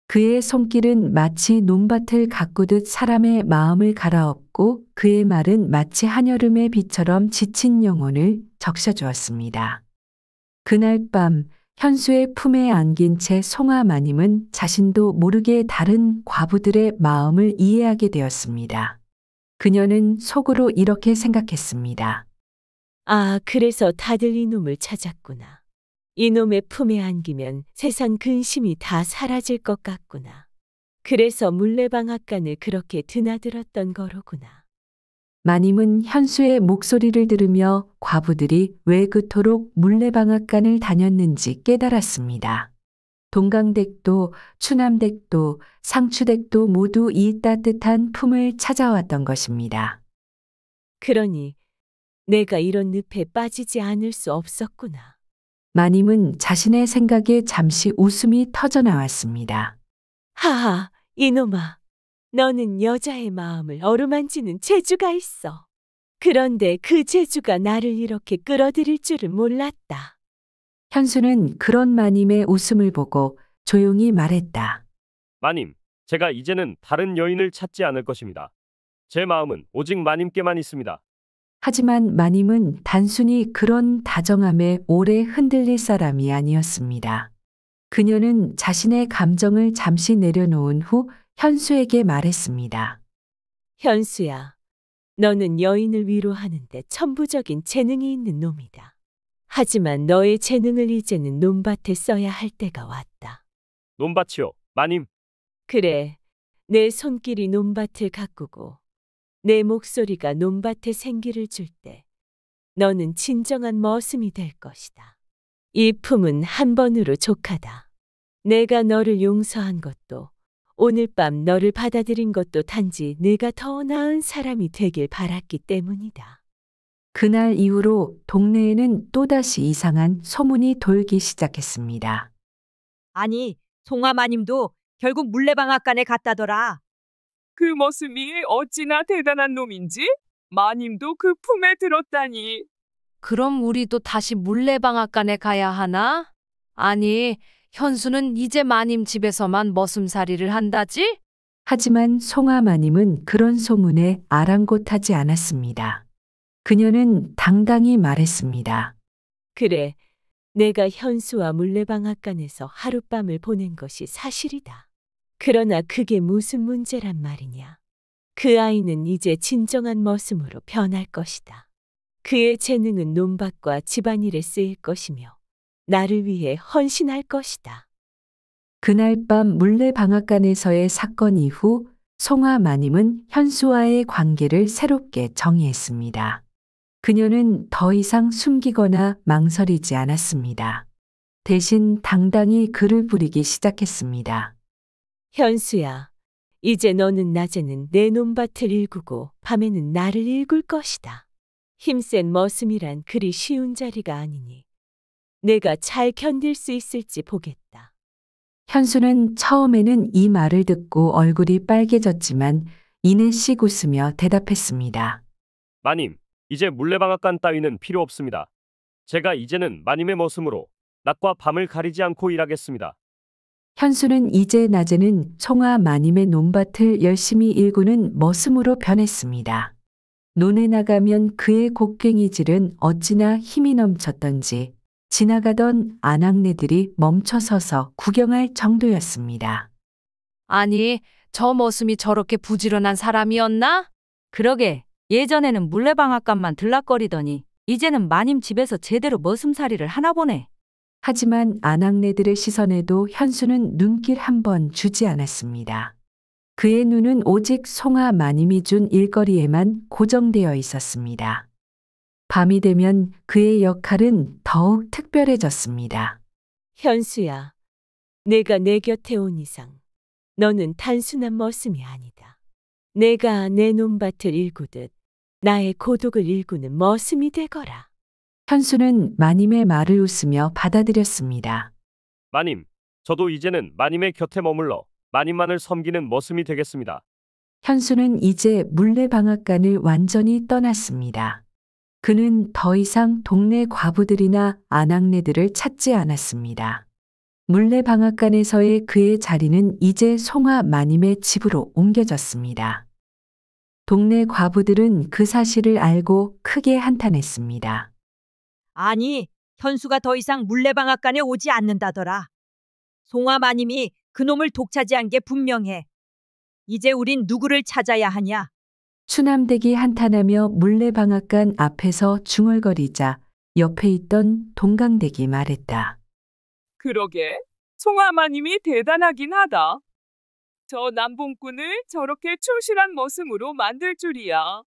그의 손길은 마치 논밭을 가꾸듯 사람의 마음을 갈아엎고 그의 말은 마치 한여름의 비처럼 지친 영혼을 적셔주었습니다. 그날 밤 현수의 품에 안긴 채 송아 마님은 자신도 모르게 다른 과부들의 마음을 이해하게 되었습니다. 그녀는 속으로 이렇게 생각했습니다. 아, 그래서 다들 이놈을 찾았구나. 이놈의 품에 안기면 세상 근심이 다 사라질 것 같구나. 그래서 물레방앗간을 그렇게 드나들었던 거로구나. 마님은 현수의 목소리를 들으며 과부들이 왜 그토록 물레방앗간을 다녔는지 깨달았습니다. 동강댁도 추남댁도 상추댁도 모두 이 따뜻한 품을 찾아왔던 것입니다. 그러니 내가 이런 늪에 빠지지 않을 수 없었구나. 마님은 자신의 생각에 잠시 웃음이 터져나왔습니다. 하하, 이놈아. 너는 여자의 마음을 어루만지는 재주가 있어. 그런데 그 재주가 나를 이렇게 끌어들일 줄은 몰랐다. 현수는 그런 마님의 웃음을 보고 조용히 말했다. 마님, 제가 이제는 다른 여인을 찾지 않을 것입니다. 제 마음은 오직 마님께만 있습니다. 하지만 마님은 단순히 그런 다정함에 오래 흔들릴 사람이 아니었습니다. 그녀는 자신의 감정을 잠시 내려놓은 후 현수에게 말했습니다. 현수야, 너는 여인을 위로하는데 천부적인 재능이 있는 놈이다. 하지만 너의 재능을 이제는 논밭에 써야 할 때가 왔다. 논밭이요, 마님. 그래, 내 손길이 논밭을 가꾸고 내 목소리가 논밭에 생기를 줄 때 너는 진정한 머슴이 될 것이다. 이 품은 한 번으로 족하다. 내가 너를 용서한 것도 오늘 밤 너를 받아들인 것도 단지 내가 더 나은 사람이 되길 바랐기 때문이다. 그날 이후로 동네에는 또다시 이상한 소문이 돌기 시작했습니다. 아니, 송아마님도 결국 물레방앗간에 갔다더라. 그 머슴이 어찌나 대단한 놈인지 마님도 그 품에 들었다니. 그럼 우리도 다시 물레방앗간에 가야 하나? 아니, 현수는 이제 마님 집에서만 머슴살이를 한다지? 하지만 송아마님은 그런 소문에 아랑곳하지 않았습니다. 그녀는 당당히 말했습니다. 그래, 내가 현수와 물레방앗간에서 하룻밤을 보낸 것이 사실이다. 그러나 그게 무슨 문제란 말이냐. 그 아이는 이제 진정한 머슴으로 변할 것이다. 그의 재능은 논밭과 집안일에 쓰일 것이며 나를 위해 헌신할 것이다. 그날 밤 물레방앗간에서의 사건 이후 송아마님은 현수와의 관계를 새롭게 정의했습니다. 그녀는 더 이상 숨기거나 망설이지 않았습니다. 대신 당당히 글을 부리기 시작했습니다. 현수야, 이제 너는 낮에는 내 논밭을 일구고 밤에는 나를 일굴 것이다. 힘센 머슴이란 그리 쉬운 자리가 아니니 내가 잘 견딜 수 있을지 보겠다. 현수는 처음에는 이 말을 듣고 얼굴이 빨개졌지만 이내 씩 웃으며 대답했습니다. 마님, 이제 물레방앗간 따위는 필요 없습니다. 제가 이제는 마님의 머슴으로 낮과 밤을 가리지 않고 일하겠습니다. 현수는 이제 낮에는 송아마님의 논밭을 열심히 일구는 머슴으로 변했습니다. 논에 나가면 그의 곡괭이질은 어찌나 힘이 넘쳤던지 지나가던 아낙네들이 멈춰서서 구경할 정도였습니다. 아니, 저 머슴이 저렇게 부지런한 사람이었나? 그러게, 예전에는 물레방앗간만 들락거리더니 이제는 마님 집에서 제대로 머슴살이를 하나 보네. 하지만 아낙네들의 시선에도 현수는 눈길 한 번 주지 않았습니다. 그의 눈은 오직 송아마님이 준 일거리에만 고정되어 있었습니다. 밤이 되면 그의 역할은 더욱 특별해졌습니다. 현수야, 내가 내 곁에 온 이상 너는 단순한 머슴이 아니다. 내가 내 논밭을 일구듯 나의 고독을 일구는 머슴이 되거라. 현수는 마님의 말을 웃으며 받아들였습니다. 마님, 저도 이제는 마님의 곁에 머물러 마님만을 섬기는 머슴이 되겠습니다. 현수는 이제 물레방앗간을 완전히 떠났습니다. 그는 더 이상 동네 과부들이나 아낙네들을 찾지 않았습니다. 물레방앗간에서의 그의 자리는 이제 송아마님의 집으로 옮겨졌습니다. 동네 과부들은 그 사실을 알고 크게 한탄했습니다. 아니, 현수가 더 이상 물레방앗간에 오지 않는다더라. 송아마님이 그놈을 독차지한 게 분명해. 이제 우린 누구를 찾아야 하냐? 추남댁이 한탄하며 물레방앗간 앞에서 중얼거리자 옆에 있던 동강댁이 말했다. 그러게, 송아마님이 대단하긴 하다. 저 남봉꾼을 저렇게 충실한 머슴으로 만들 줄이야.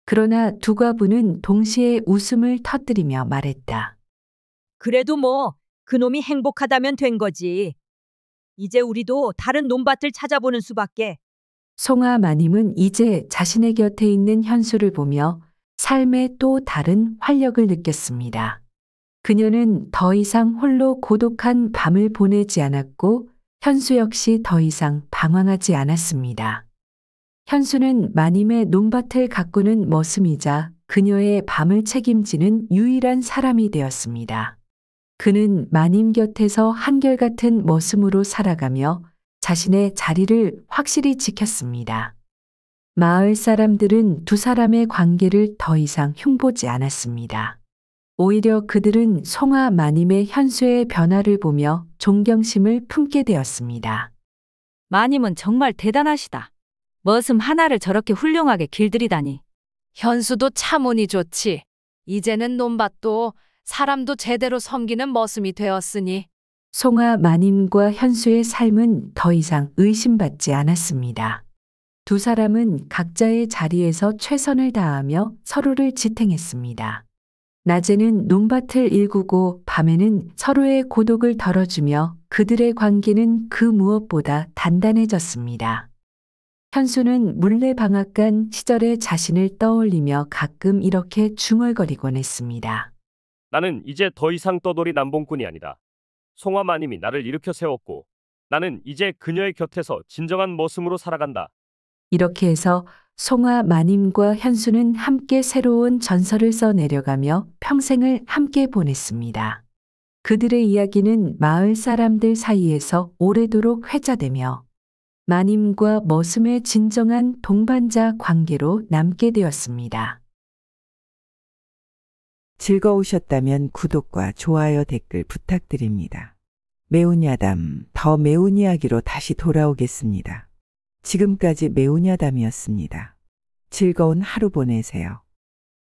그러나 두 과부는 동시에 웃음을 터뜨리며 말했다. 그래도 뭐 그놈이 행복하다면 된 거지. 이제 우리도 다른 논밭을 찾아보는 수밖에. 송아마님은 이제 자신의 곁에 있는 현수를 보며 삶의 또 다른 활력을 느꼈습니다. 그녀는 더 이상 홀로 고독한 밤을 보내지 않았고 현수 역시 더 이상 방황하지 않았습니다. 현수는 마님의 논밭을 가꾸는 머슴이자 그녀의 밤을 책임지는 유일한 사람이 되었습니다. 그는 마님 곁에서 한결같은 머슴으로 살아가며 자신의 자리를 확실히 지켰습니다. 마을 사람들은 두 사람의 관계를 더 이상 흉보지 않았습니다. 오히려 그들은 송아 마님의 현수의 변화를 보며 존경심을 품게 되었습니다. 마님은 정말 대단하시다. 머슴 하나를 저렇게 훌륭하게 길들이다니. 현수도 참 운이 좋지. 이제는 논밭도 사람도 제대로 섬기는 머슴이 되었으니. 송아 마님과 현수의 삶은 더 이상 의심받지 않았습니다. 두 사람은 각자의 자리에서 최선을 다하며 서로를 지탱했습니다. 낮에는 논밭을 일구고 밤에는 서로의 고독을 덜어주며 그들의 관계는 그 무엇보다 단단해졌습니다. 현수는 물레방앗간 시절의 자신을 떠올리며 가끔 이렇게 중얼거리곤 했습니다. 나는 이제 더 이상 떠돌이 남봉꾼이 아니다. 송아 마님이 나를 일으켜 세웠고 나는 이제 그녀의 곁에서 진정한 머슴으로 살아간다. 이렇게 해서 송아 마님과 현수는 함께 새로운 전설을 써내려가며 평생을 함께 보냈습니다. 그들의 이야기는 마을 사람들 사이에서 오래도록 회자되며 마님과 머슴의 진정한 동반자 관계로 남게 되었습니다. 즐거우셨다면 구독과 좋아요 댓글 부탁드립니다. 매운 야담, 더 매운 이야기로 다시 돌아오겠습니다. 지금까지 매운 야담이었습니다. 즐거운 하루 보내세요.